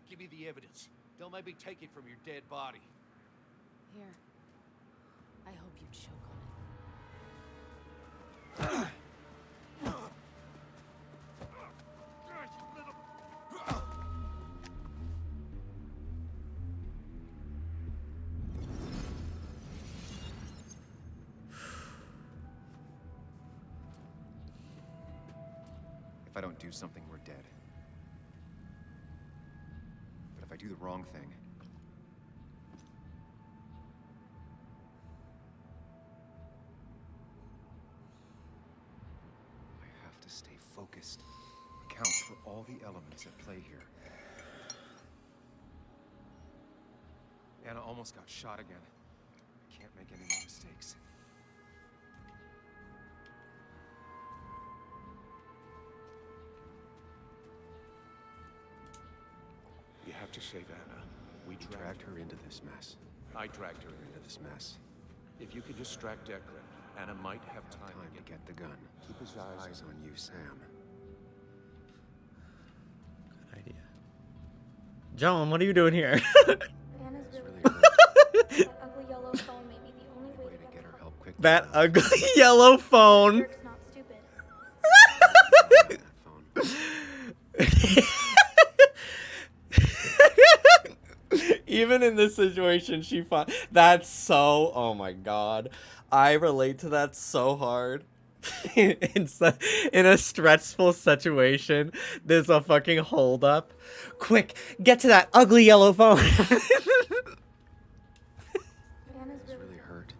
Give me the evidence. Don't let me take it from your dead body. Here. I hope you choke on it. If I don't do something, we're dead. But if I do the wrong thing, I have to stay focused. Accounts for all the elements at play here. Anna almost got shot again. I can't make any more mistakes. You have to save Anna. We dragged her into this mess. I dragged her Into this mess. If you could distract Declan, Anna might have time To get the gun. Keep his eyes on you, Sam. Good idea. John, what are you doing here? Anna's It's really really that ugly yellow phone may be the only way to get her help quick. That ugly yellow phone. Jerk's not stupid. Even in this situation, she fought. That's so... Oh my god. I relate to that so hard. in a stressful situation, there's a fucking holdup. Quick, get to that ugly yellow phone. Anna's It's really hurt.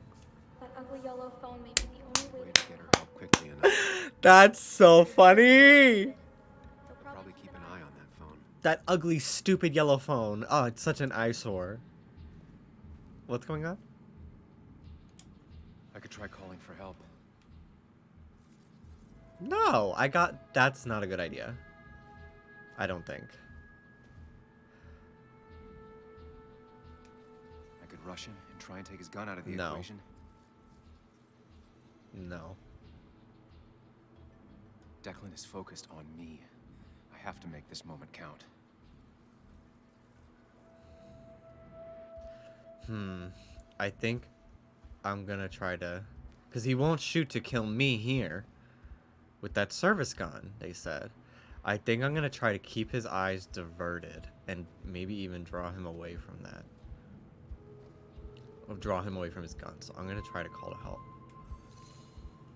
That's so funny. I'll probably keep an eye on that phone. That ugly, stupid yellow phone. Oh, it's such an eyesore. What's going on? I could try calling for help. No, that's not a good idea. I don't think. I could rush him and try and take his gun out of the No. equation. No. Declan is focused on me. I have to make this moment count. I think I'm gonna try to... Because he won't shoot to kill me here. With that service gun, they said. I think I'm gonna try to keep his eyes diverted. And maybe even draw him away from that. Or draw him away from his gun. So I'm gonna try to call to help.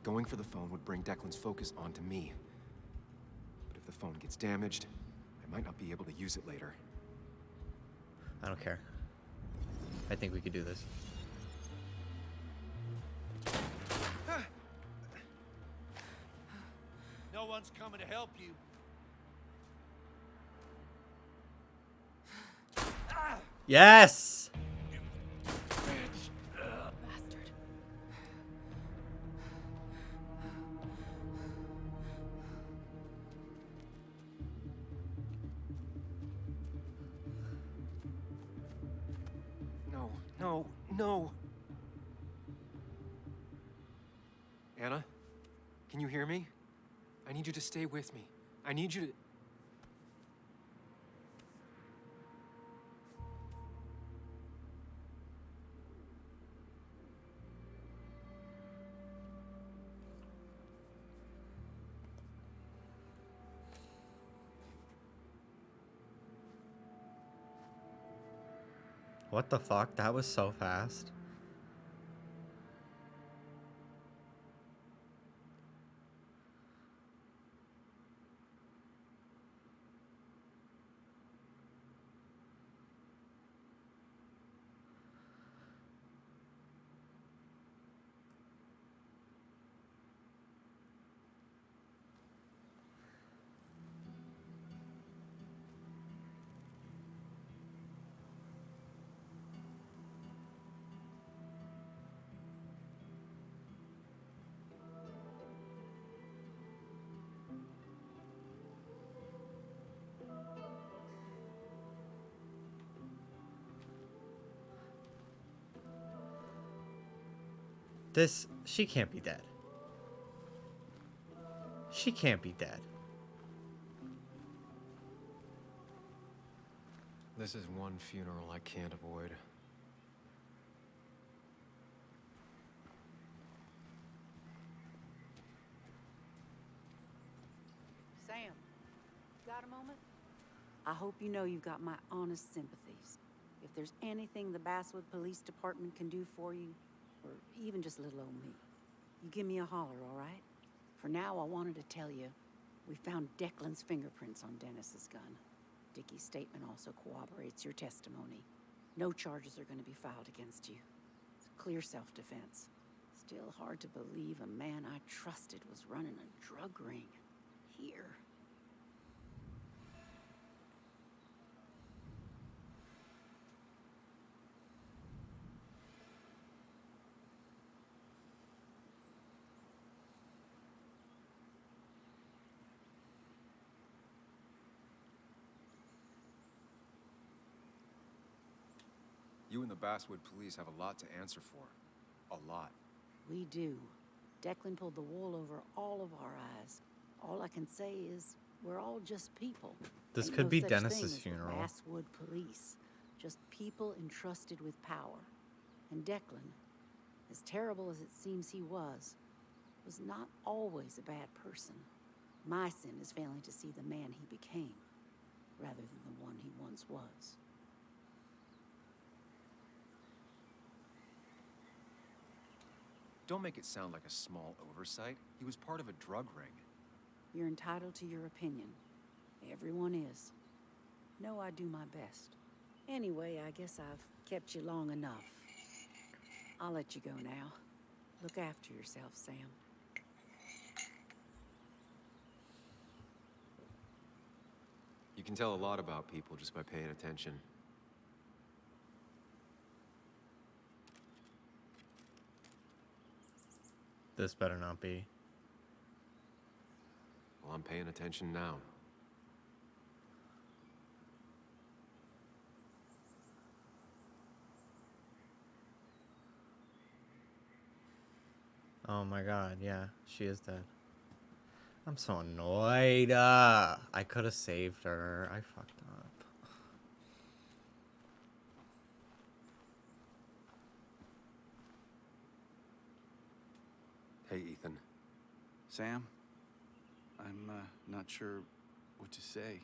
Going for the phone would bring Declan's focus onto me. But if the phone gets damaged, I might not be able to use it later. I don't care. I think we could do this. No one's coming to help you. Yes! Bastard. No, no, no. Anna, can you hear me? I need you to stay with me. I need you to... What the fuck? That was so fast. She can't be dead. She can't be dead. This is one funeral I can't avoid. Sam, got a moment? I hope you know you've got my honest sympathies. If there's anything the Basswood Police Department can do for you, or even just little old me, you give me a holler, all right? For now, I wanted to tell you, we found Declan's fingerprints on Dennis's gun. Dickie's statement also corroborates your testimony. No charges are going to be filed against you. It's clear self-defense. Still hard to believe a man I trusted was running a drug ring here. You and the Basswood police have a lot to answer for. A lot. We do. Declan pulled the wool over all of our eyes. All I can say is we're all just people. This Ain't could no be such Dennis's thing as the funeral. Basswood Police. Just people entrusted with power. And Declan, as terrible as it seems he was not always a bad person. My sin is failing to see the man he became, rather than the one he once was. Don't make it sound like a small oversight. He was part of a drug ring. You're entitled to your opinion. Everyone is. No, I do my best. Anyway, I guess I've kept you long enough. I'll let you go now. Look after yourself, Sam. can tell a lot about people just by paying attention. This better not be. Well, I'm paying attention now. Oh my god, yeah, she is dead. I'm so annoyed. I could have saved her. I fucked up. Hey, Ethan. Sam, I'm not sure what to say.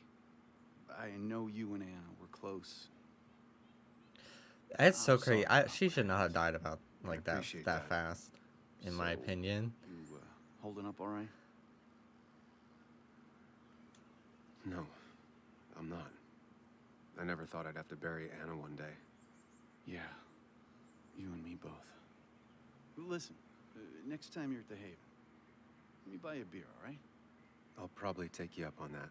I know you and Anna were close. It's so I'm sorry crazy. about She should not have died about like that appreciate that that. fast, in my So, opinion. You holding up all right? No, I'm not. I never thought I'd have to bury Anna one day. Yeah, you and me both. Listen, next time you're at the Haven, let me buy you a beer, all right? I'll probably take you up on that.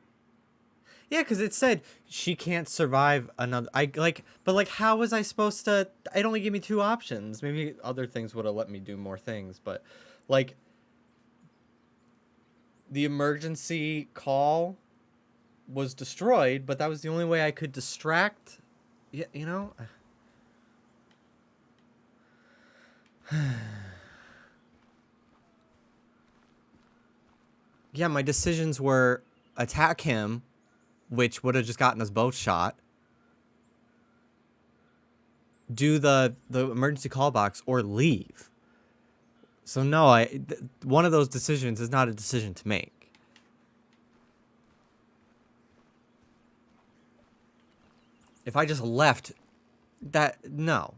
Yeah, because it said she can't survive another. But like, how was I supposed to? It only gave me 2 options. Maybe other things would have let me do more things, but like, the emergency call was destroyed, but that was the only way I could distract. Yeah, you know. Yeah, my decisions were attack him, which would have just gotten us both shot. Do the emergency call box or leave. So no, one of those decisions is not a decision to make. If I just left, no.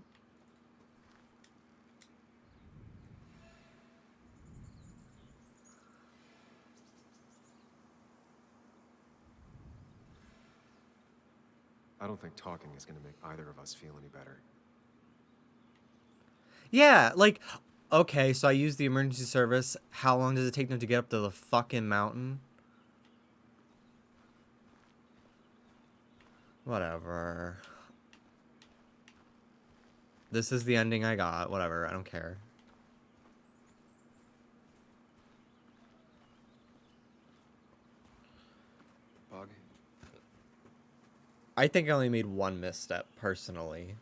I don't think talking is going to make either of us feel any better. Yeah, like, okay, so I use the emergency service. How long does it take them to get up to the fucking mountain? Whatever. This is the ending I got. Whatever, I don't care. Bug? I think I only made 1 misstep, personally.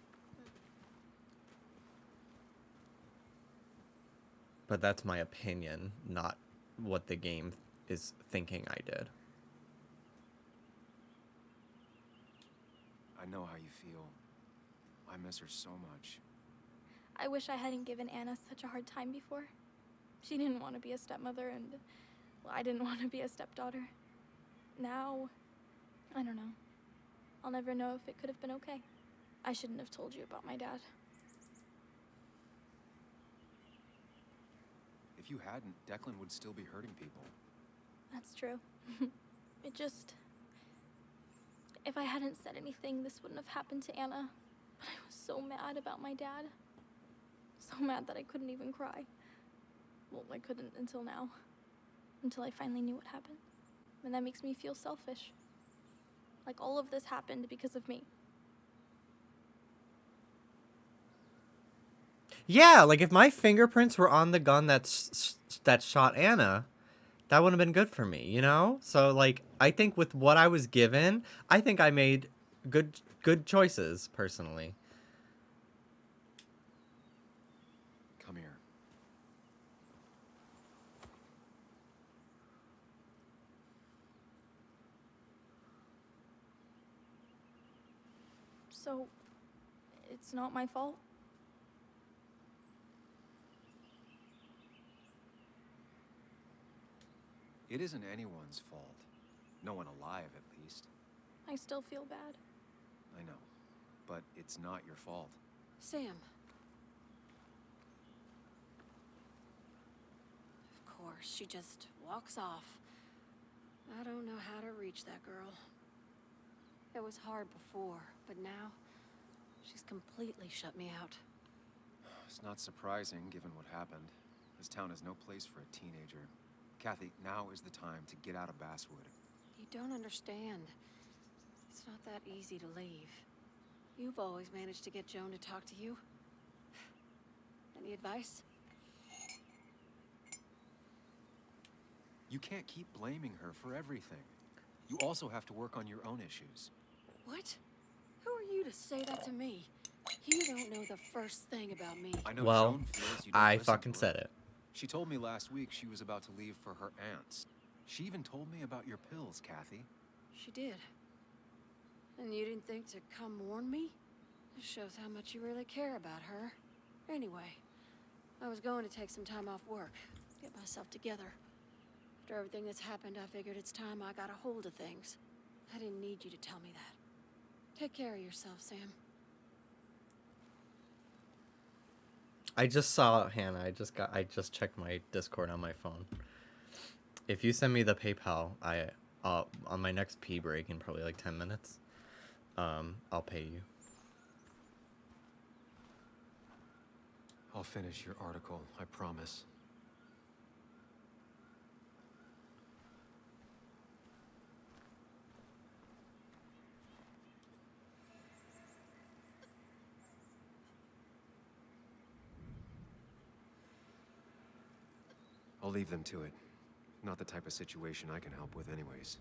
But that's my opinion, not what the game is thinking I did. I know how you feel. I miss her so much. I wish I hadn't given Anna such a hard time before. She didn't want to be a stepmother, and well, I didn't want to be a stepdaughter. Now, I don't know. I'll never know if it could have been okay. I shouldn't have told you about my dad. If you hadn't, Declan would still be hurting people. That's true. It just... If I hadn't said anything, this wouldn't have happened to Anna. But I was so mad about my dad. So mad that I couldn't even cry. Well, I couldn't until now. Until I finally knew what happened. And that makes me feel selfish. Like all of this happened because of me. Yeah, like if my fingerprints were on the gun that shot Anna, that would have been good for me, you know? So like, I think with what I was given, I think I made good choices, personally. Come here. So, it's not my fault? It isn't anyone's fault. No one alive, at least. I still feel bad. I know. But it's not your fault. Sam. Of course, she just walks off. I don't know how to reach that girl. It was hard before, but now she's completely shut me out. It's not surprising, given what happened. This town is no place for a teenager. Kathy, now is the time to get out of Basswood. You don't understand. It's not that easy to leave. You've always managed to get Joan to talk to you. Any advice? You can't keep blaming her for everything. You also have to work on your own issues. What? Who are you to say that to me? You don't know the first thing about me. I know Well, Joan feels you don't I listen fucking to her. said it. She told me last week she was about to leave for her aunt's. She even told me about your pills, Kathy. She did. And you didn't think to come warn me? This shows how much you really care about her. Anyway, I was going to take some time off work, get myself together. After everything that's happened, I figured it's time I got a hold of things. I didn't need you to tell me that. Take care of yourself, Sam. I just saw Hannah. I just checked my Discord on my phone. If you send me the PayPal, on my next pee break in probably like 10 minutes, I'll pay you. I'll finish your article, I promise. I'll leave them to it. Not the type of situation I can help with anyways.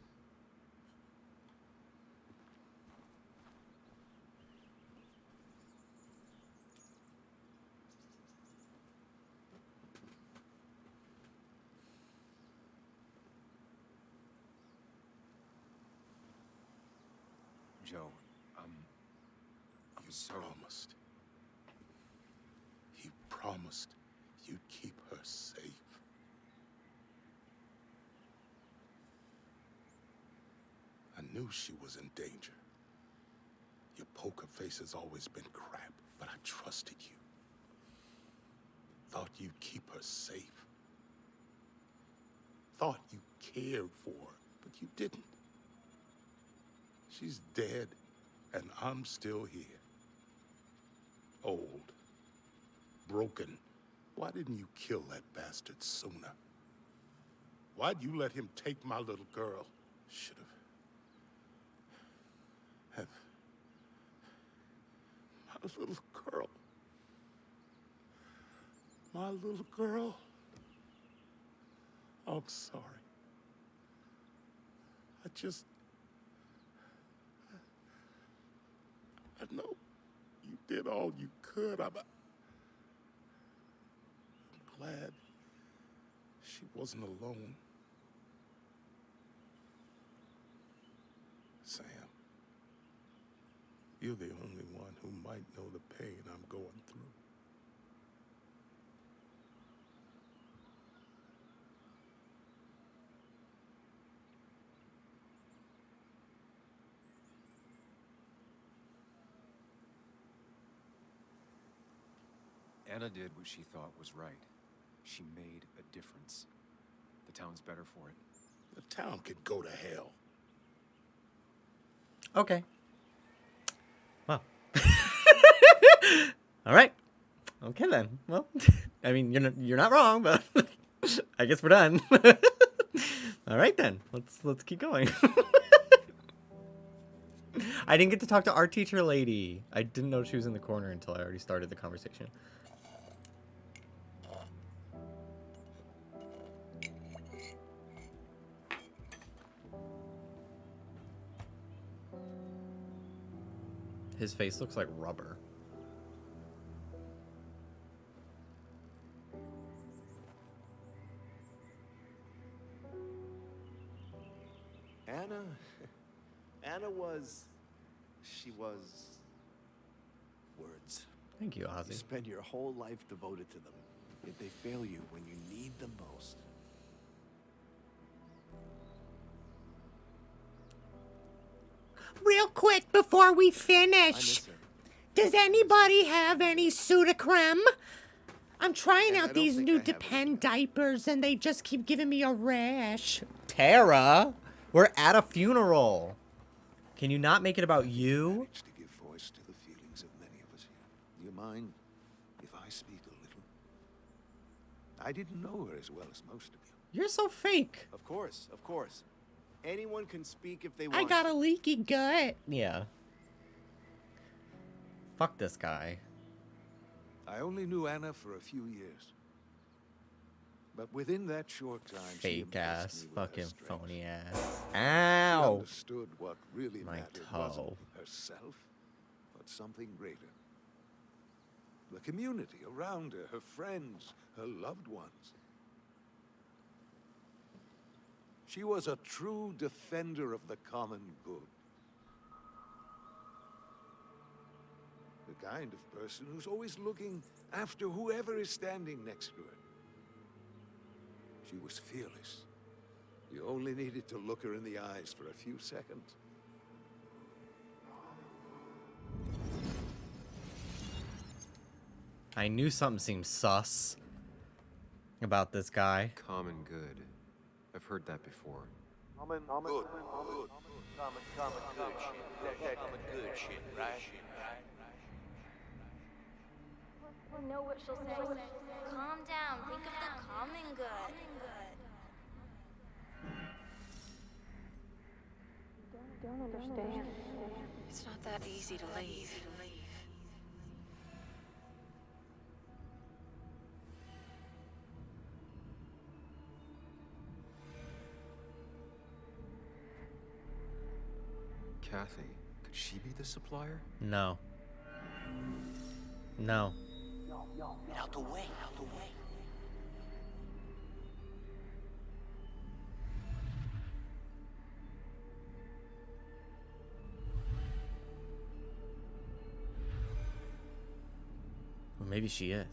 Joe, I'm so... Promised. You promised you'd keep her safe. I knew she was in danger. Your poker face has always been crap, but I trusted you. Thought you'd keep her safe. Thought you cared for her, but you didn't. She's dead, and I'm still here. Old. Broken. Why didn't you kill that bastard sooner? Why'd you let him take my little girl? Should have. My little girl. My little girl. I'm sorry. I know you did all you could. I'm glad she wasn't alone. Sam, you're the only one who might know the pain I'm going through. Anna did what she thought was right. She made a difference. The town's better for it. The town could go to hell. Okay. Well. All right. Okay then. Well, I mean, you're not wrong, but I guess we're done. All right then. Let's keep going. I didn't get to talk to our teacher lady. I didn't know she was in the corner until I already started the conversation. His face looks like rubber. Anna was... She was... words. Thank you, Ozzy. You spend your whole life devoted to them, yet they fail you when you need them most. Real quick before we I finish, miss her. does anybody have any Sudocrem? I'm trying I out don't these think new I have any. Depend diapers and they just keep giving me a rash. Tara, we're at a funeral. Can you not make it about you? Managed to give voice to the feelings of many of us here. Do you mind if I speak a little? I didn't know her as well as most of you. You're so fake. Of course, of course. Anyone can speak if they want. I got a leaky gut. Yeah. Fuck this guy. I only knew Anna for a few years. But within that short time, she Fake impressed ass, me with her fucking strength. phony ass. She Ow! understood what really My mattered toe. wasn't herself, but something greater. The community around her, her friends, her loved ones. She was a true defender of the common good. The kind of person who's always looking after whoever is standing next to her. She was fearless. You only needed to look her in the eyes for a few seconds. I knew something seemed sus about this guy. Common good. I've heard that before. Common good. Common good shit. That common good shit, right? I know what she'll say. Calm down. Think of the common good. Don't understand. It's not that easy to leave. Kathy, could she be the supplier? No. No. Get out the way, out the way. Or maybe she is.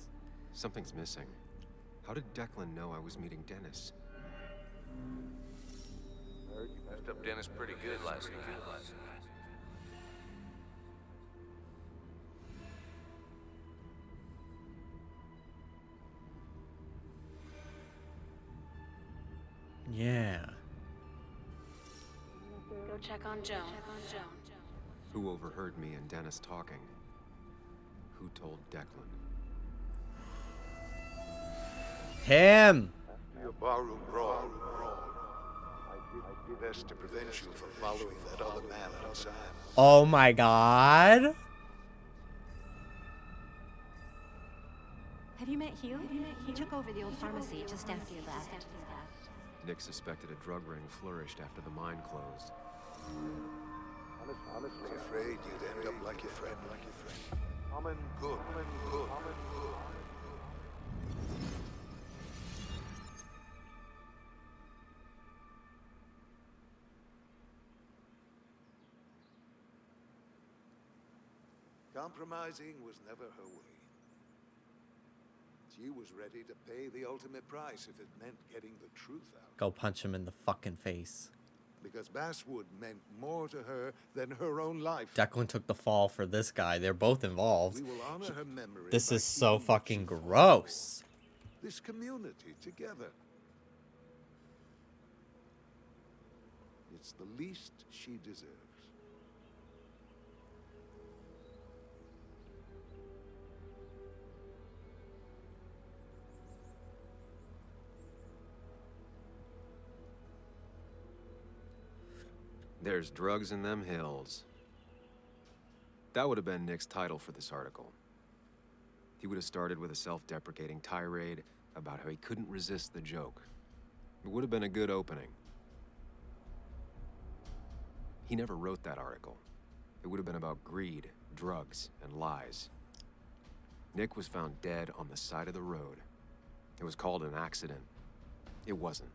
Something's missing. How did Declan know I was meeting Dennis? Heard you messed up Dennis pretty good last night. Yeah. Go check on Joan. Who overheard me and Dennis talking? Who told Declan? Him! Your barroom brawl. I did best to prevent you from following that other man outside. Oh my god. Have you met Hugh? He took over the old pharmacy just after you left. Nick suspected a drug ring flourished after the mine closed. Honestly, afraid you'd end up like your friend. Common good. Compromising was never her way. She was ready to pay the ultimate price if it meant getting the truth out. Go punch him in the fucking face. Because Basswood meant more to her than her own life. Declan took the fall for this guy. They're both involved. We will honor her memory. This by is so keeping fucking gross. this community together. It's the least she deserves. There's drugs in them hills. That would have been Nick's title for this article. He would have started with a self-deprecating tirade about how he couldn't resist the joke. It would have been a good opening. He never wrote that article. It would have been about greed, drugs, and lies. Nick was found dead on the side of the road. It was called an accident. It wasn't.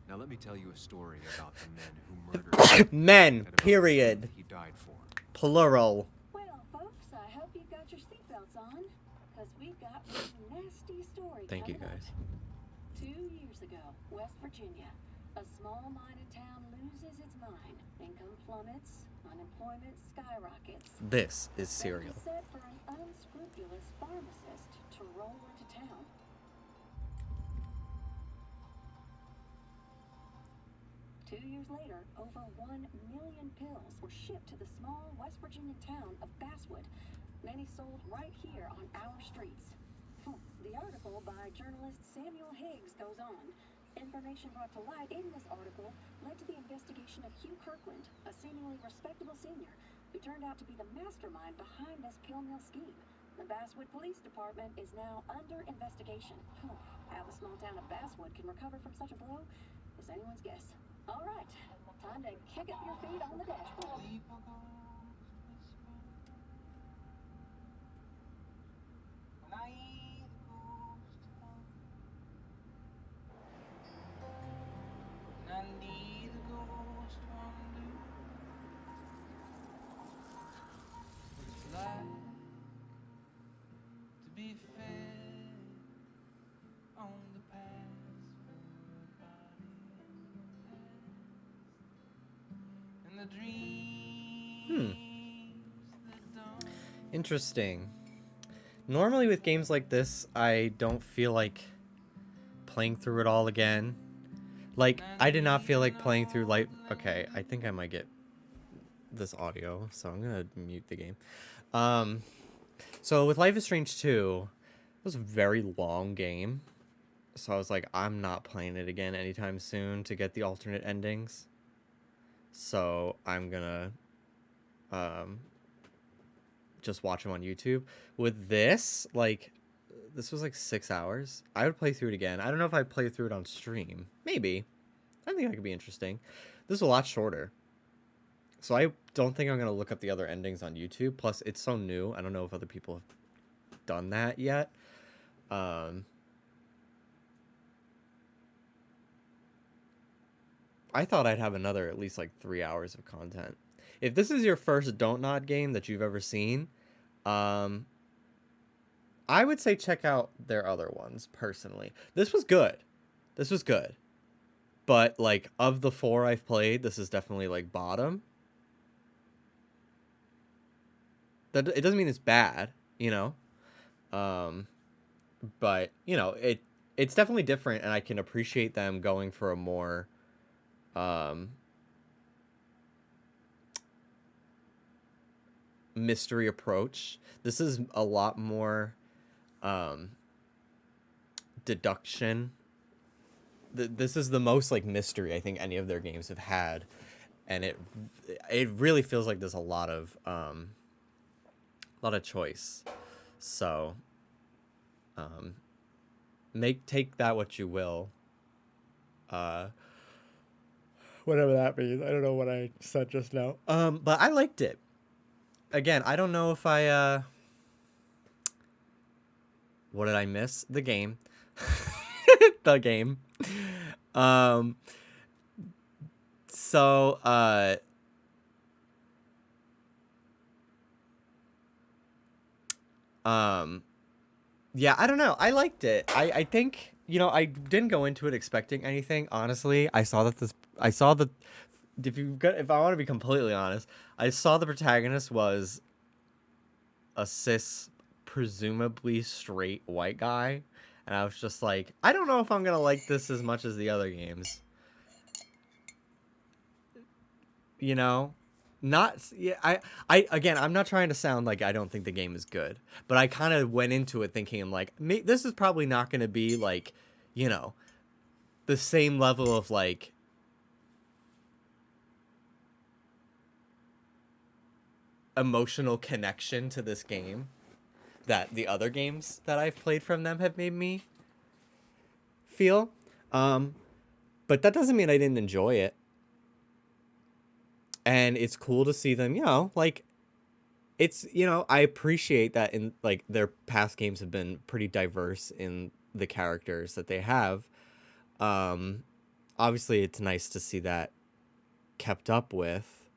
Now let me tell you a story about the men who murdered Men, and about period. the truth he died for. Plural. Well, folks, I hope you've got your seatbelts on, because we've got a nasty story. Thank you, coming up. guys. 2 years ago, West Virginia, a small mining town loses its mine. Income plummets, unemployment skyrockets. This is serial. It's set for an unscrupulous pharmacist to roll into town. 2 years later, over 1 million pills were shipped to the small West Virginia town of Basswood. Many sold right here on our streets. The article by journalist Samuel Higgs goes on. Information brought to light in this article led to the investigation of Hugh Kirkland, a seemingly respectable senior who turned out to be the mastermind behind this pill mill scheme. The Basswood Police Department is now under investigation. How the small town of Basswood can recover from such a blow is anyone's guess. All right, time to kick up your feet on the dashboard. Interesting. Normally with games like this, I don't feel like playing through it all again. Like, I did not feel like playing through Life... Okay, I think I might get this audio, so I'm gonna mute the game. So with Life is Strange 2, it was a very long game. So I was like, I'm not playing it again anytime soon to get the alternate endings. So I'm gonna just watch them on YouTube. With this, like, this was like 6 hours. I would play through it again. I don't know if I'd play through it on stream. Maybe. I think that could be interesting. This is a lot shorter. So I don't think I'm going to look up the other endings on YouTube. Plus, it's so new. I don't know if other people have done that yet. I thought I'd have another at least like 3 hours of content. If this is your first Don't Nod game that you've ever seen, I would say check out their other ones, personally. This was good. This was good. But, like, of the 4 I've played, this is definitely, like, bottom. That it doesn't mean it's bad, you know? But, you know, it's definitely different, and I can appreciate them going for a more, mystery approach. This is a lot more deduction. This is the most like mystery I think any of their games have had, and it really feels like there's a lot of choice. So take that what you will. Whatever that means. I don't know what I said just now. But I liked it. Again, I don't know if I what did I miss? The game. The game. Yeah, I don't know. I liked it. I think, you know, I didn't go into it expecting anything, honestly. If I want to be completely honest, I saw the protagonist was a cis, presumably straight white guy, and I was just like, I don't know if I'm gonna like this as much as the other games. You know? Again, I'm not trying to sound like I don't think the game is good, but I kind of went into it thinking like, this is probably not going to be like, you know, the same level of like emotional connection to this game that the other games that I've played from them have made me feel. But that doesn't mean I didn't enjoy it. And it's cool to see them, you know, like, it's, you know, I appreciate that in, like, their past games have been pretty diverse in the characters that they have. Obviously, it's nice to see that kept up with.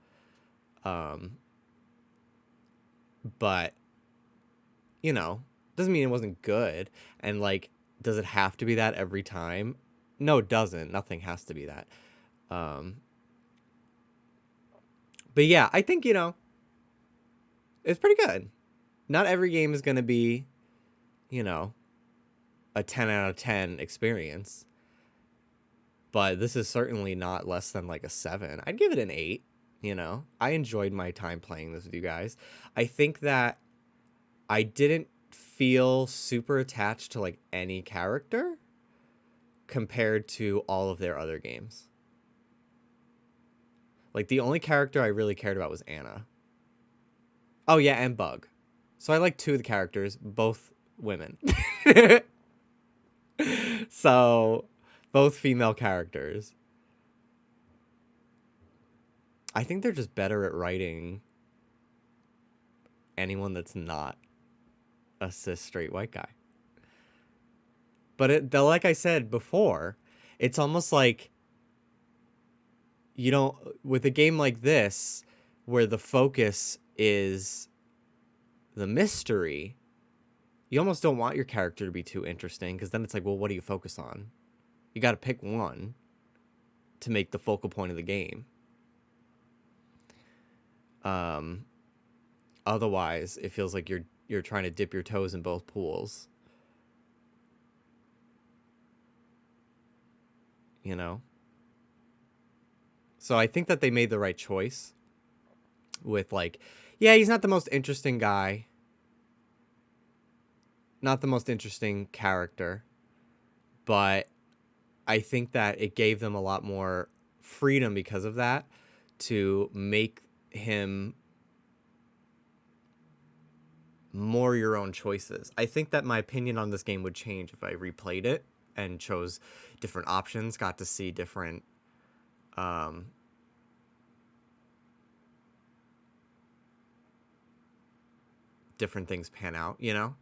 But, you know, doesn't mean it wasn't good. And, like, does it have to be that every time? No, it doesn't. Nothing has to be that. But yeah, I think, you know, it's pretty good. Not every game is going to be, you know, a 10 out of 10 experience. But this is certainly not less than like a 7. I'd give it an 8, you know? I enjoyed my time playing this with you guys. I think that I didn't feel super attached to like any character compared to all of their other games. Like the only character I really cared about was Anna. Oh yeah, and Bug. So I like 2 of the characters, both women. So both female characters. I think they're just better at writing anyone that's not a cis straight white guy. But like I said before, it's almost like, you know, with a game like this, where the focus is the mystery, you almost don't want your character to be too interesting, because then it's like, well, what do you focus on? You got to pick one to make the focal point of the game. Otherwise, it feels like you're trying to dip your toes in both pools. You know? So I think that they made the right choice with like, yeah, he's not the most interesting guy. Not the most interesting character. But I think that it gave them a lot more freedom because of that to make him more your own choices. I think that my opinion on this game would change if I replayed it and chose different options, got to see different different things pan out, you know?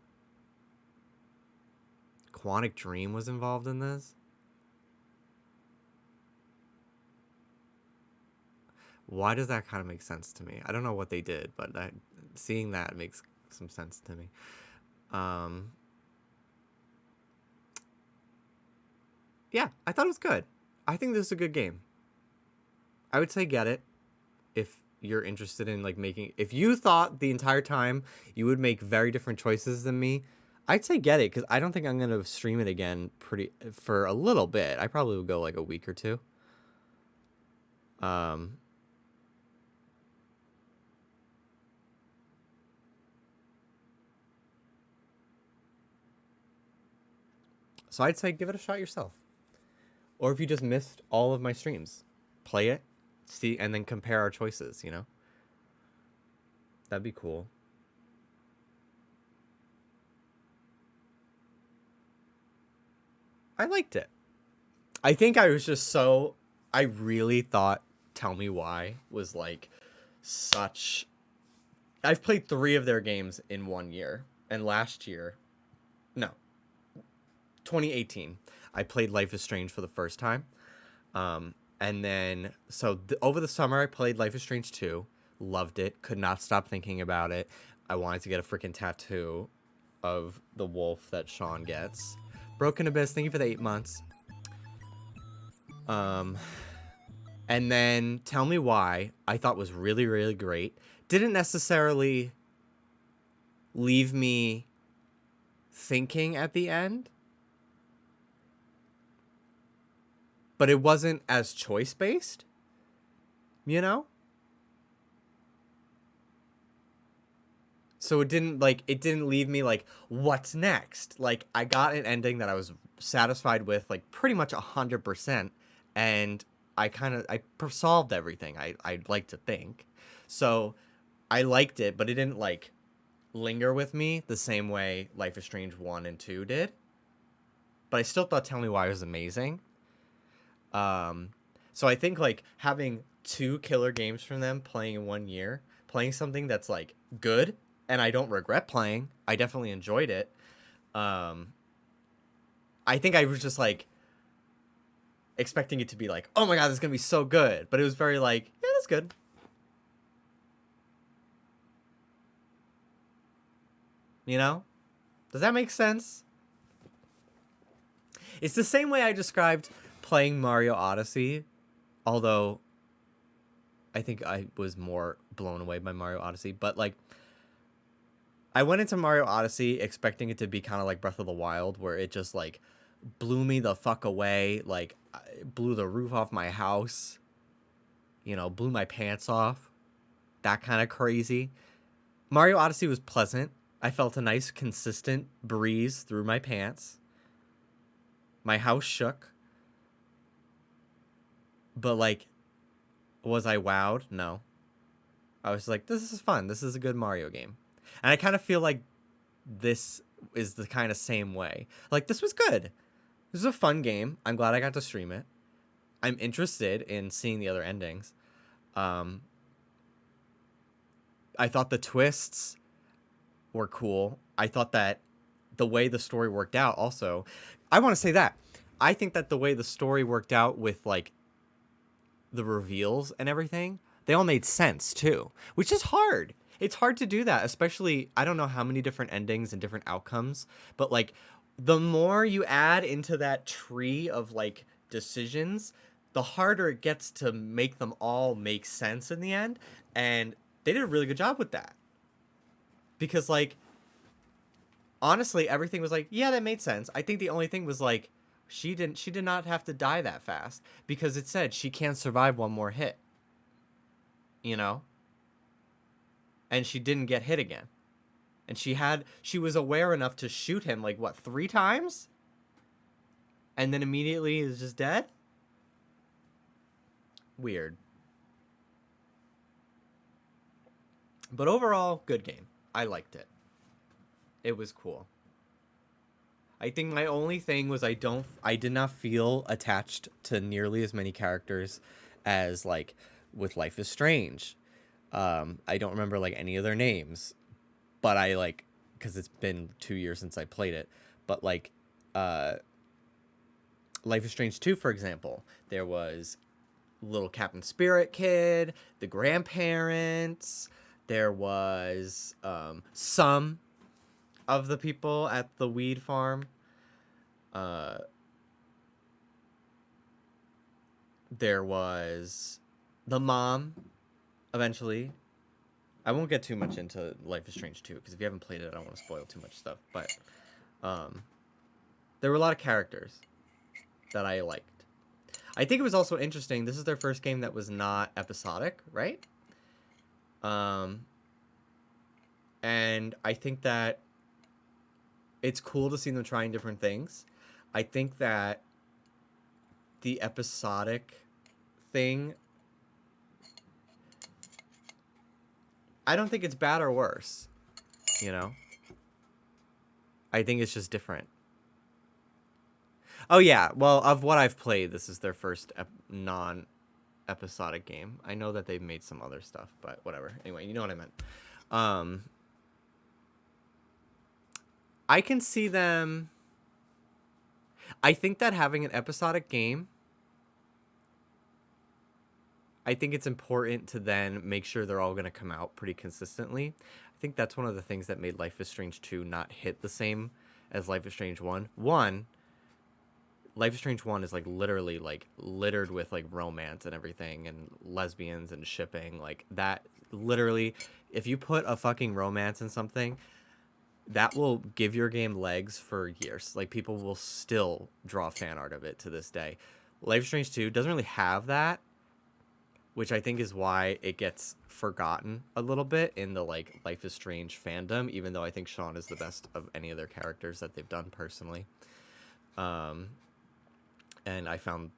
Quantic Dream was involved in this. Why does that kind of make sense to me? I don't know what they did, but seeing that makes some sense to me. Yeah, I thought it was good. I think this is a good game. I would say get it if you're interested in like making, if you thought the entire time you would make very different choices than me, I'd say get it, because I don't think I'm going to stream it again for a little bit. I probably will go like a week or 2. So I'd say give it a shot yourself. Or if you just missed all of my streams, play it, see, and then compare our choices, you know? That'd be cool. I liked it. I think I was just so... I really thought Tell Me Why was like such... I've played 3 of their games in 1 year. And last year... No. 2018. I played Life is Strange for the first time. And then... So over the summer, I played Life is Strange 2. Loved it. Could not stop thinking about it. I wanted to get a freaking tattoo of the wolf that Sean gets. Broken Abyss, thank you for the 8 months. And then Tell Me Why, I thought was really, really great. Didn't necessarily leave me thinking at the end. But it wasn't as choice-based, you know? So it didn't leave me like, what's next? Like, I got an ending that I was satisfied with, like, pretty much 100%. And I solved everything, I'd like to think. So I liked it, but it didn't, like, linger with me the same way Life is Strange 1 and 2 did. But I still thought Tell Me Why was amazing. So I think, like, having 2 killer games from them playing in 1 year, playing something that's, like, good, and I don't regret playing. I definitely enjoyed it. I think I was just, like, expecting it to be like, oh my god, this is gonna be so good. But it was very like, yeah, that's good. You know? Does that make sense? It's the same way I described playing Mario Odyssey, although I think I was more blown away by Mario Odyssey. But, like, I went into Mario Odyssey expecting it to be kind of like Breath of the Wild, where it just, like, blew me the fuck away. Like, It blew the roof off my house. You know, blew my pants off. That kind of crazy. Mario Odyssey was pleasant. I felt a nice, consistent breeze through my pants. My house shook. But, like, was I wowed? No. I was like, this is fun. This is a good Mario game. And I kind of feel like this is the kind of same way. Like, this was good. This was a fun game. I'm glad I got to stream it. I'm interested in seeing the other endings. I thought the twists were cool. I thought that the way the story worked out also. I want to say that. I think that the way the story worked out with, like, the reveals and everything, they all made sense too, which is hard. It's hard to do that, especially, I don't know how many different endings and different outcomes, but, like, the more you add into that tree of, like, decisions, the harder it gets to make them all make sense in the end. And they did a really good job with that. Because, like, honestly, everything was like, yeah, that made sense. I think the only thing was, like, she did not have to die that fast, because it said she can't survive one more hit. You know? And she didn't get hit again. And she was aware enough to shoot him, like, what, 3 times? And then immediately is just dead? Weird. But overall, good game. I liked it. It was cool. I think my only thing was I did not feel attached to nearly as many characters as, like, with Life is Strange. I don't remember, like, any of their names, but I, like, because it's been 2 years since I played it, but, like, Life is Strange 2, for example, there was little Captain Spirit kid, the grandparents, there was some of the people at the weed farm. There was the mom, eventually. I won't get too much into Life is Strange 2, because if you haven't played it, I don't want to spoil too much stuff. But there were a lot of characters that I liked. I think it was also interesting. This is their first game that was not episodic, right? And I think that it's cool to see them trying different things. I think that the episodic thing, I don't think it's bad or worse, you know? I think it's just different. Oh yeah, well, of what I've played, this is their first non-episodic game. I know that they've made some other stuff, but whatever. Anyway, you know what I meant. I can see them... I think that having an episodic game, I think it's important to then make sure they're all going to come out pretty consistently. I think that's one of the things that made Life is Strange 2 not hit the same as Life is Strange 1. Life is Strange 1 is, like, literally, like, littered with, like, romance and everything and lesbians and shipping. Like, that, literally, if you put a fucking romance in something, that will give your game legs for years. Like, people will still draw fan art of it to this day. Life is Strange 2 doesn't really have that, which I think is why it gets forgotten a little bit in the, like, Life is Strange fandom, even though I think Sean is the best of any of their characters that they've done personally. And I found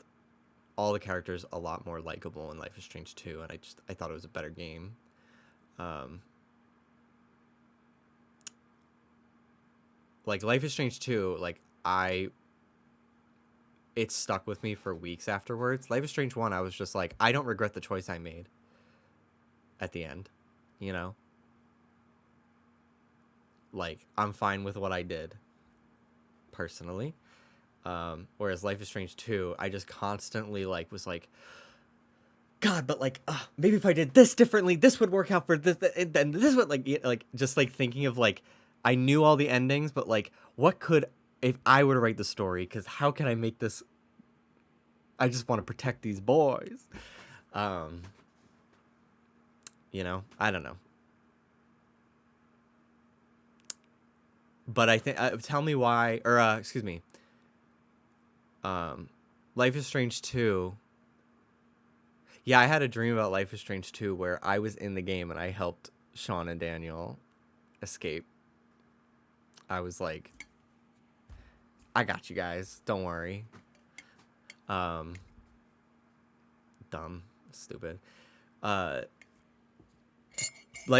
all the characters a lot more likable in Life is Strange 2, and I thought it was a better game. Like, Life is Strange 2, like, it stuck with me for weeks afterwards. Life is Strange 1, I was just like, I don't regret the choice I made at the end, you know? Like, I'm fine with what I did, personally. Whereas Life is Strange 2, I just constantly, like, was like, God, but, like, maybe if I did this differently, this would work out for this, then this would, like, just, like, thinking of, like, I knew all the endings, but, like, what could, if I were to write the story, because how can I make this, I just want to protect these boys. You know, I don't know. But I think, tell me why, or, excuse me. Life is Strange 2. Yeah, I had a dream about Life is Strange 2 where I was in the game and I helped Sean and Daniel escape. I was like, I got you guys. Don't worry. Dumb. Stupid. Life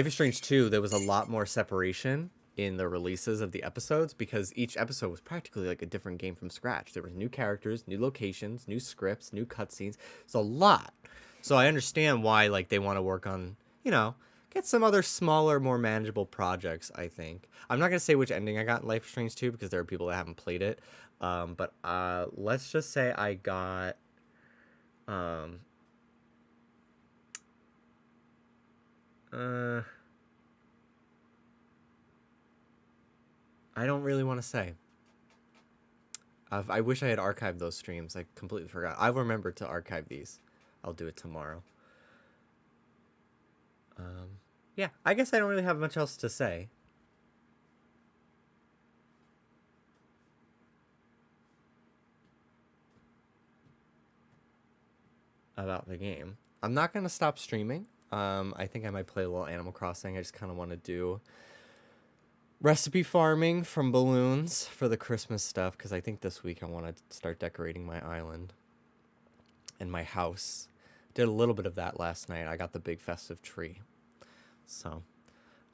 is Strange 2, there was a lot more separation in the releases of the episodes because each episode was practically like a different game from scratch. There were new characters, new locations, new scripts, new cutscenes. It's a lot. So I understand why like they want to work on, you know, get some other smaller, more manageable projects, I think. I'm not going to say which ending I got in Life is Strange 2 because there are people that haven't played it. But let's just say I got I don't really want to say. I wish I had archived those streams. I completely forgot. I'll remember to archive these. I'll do it tomorrow. Yeah, I guess I don't really have much else to say. About the game. I'm not going to stop streaming. I think I might play a little Animal Crossing. I just kind of want to do recipe farming from balloons for the Christmas stuff because I think this week I want to start decorating my island and my house. Did a little bit of that last night. I got the big festive tree. So,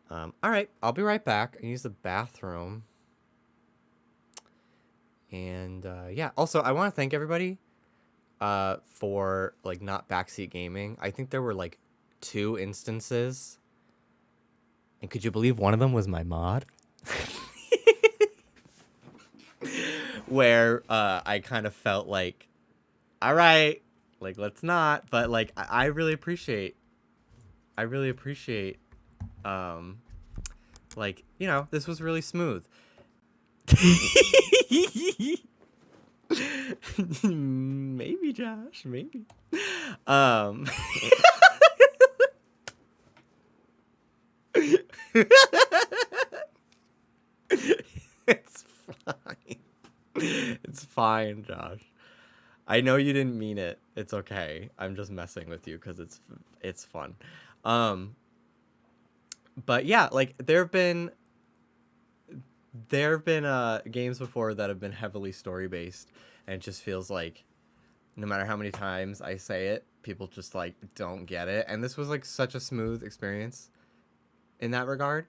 all right, I'll be right back. I use the bathroom. And yeah, also I want to thank everybody for like not backseat gaming. I think there were like 2 instances. And could you believe one of them was my mod? Where I kind of felt like, all right, like let's not, but like I really appreciate like, you know, this was really smooth. Maybe, Josh, maybe. It's fine. It's fine, Josh. I know you didn't mean it. It's okay. I'm just messing with you because it's fun. But yeah, like there have been games before that have been heavily story based, and it just feels like no matter how many times I say it, people just like don't get it. And this was like such a smooth experience in that regard.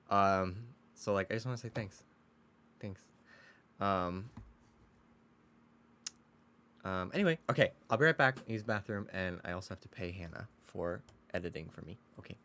So like I just want to say thanks. Anyway, okay, I'll be right back. Use the bathroom, and I also have to pay Hannah for editing for me. Okay.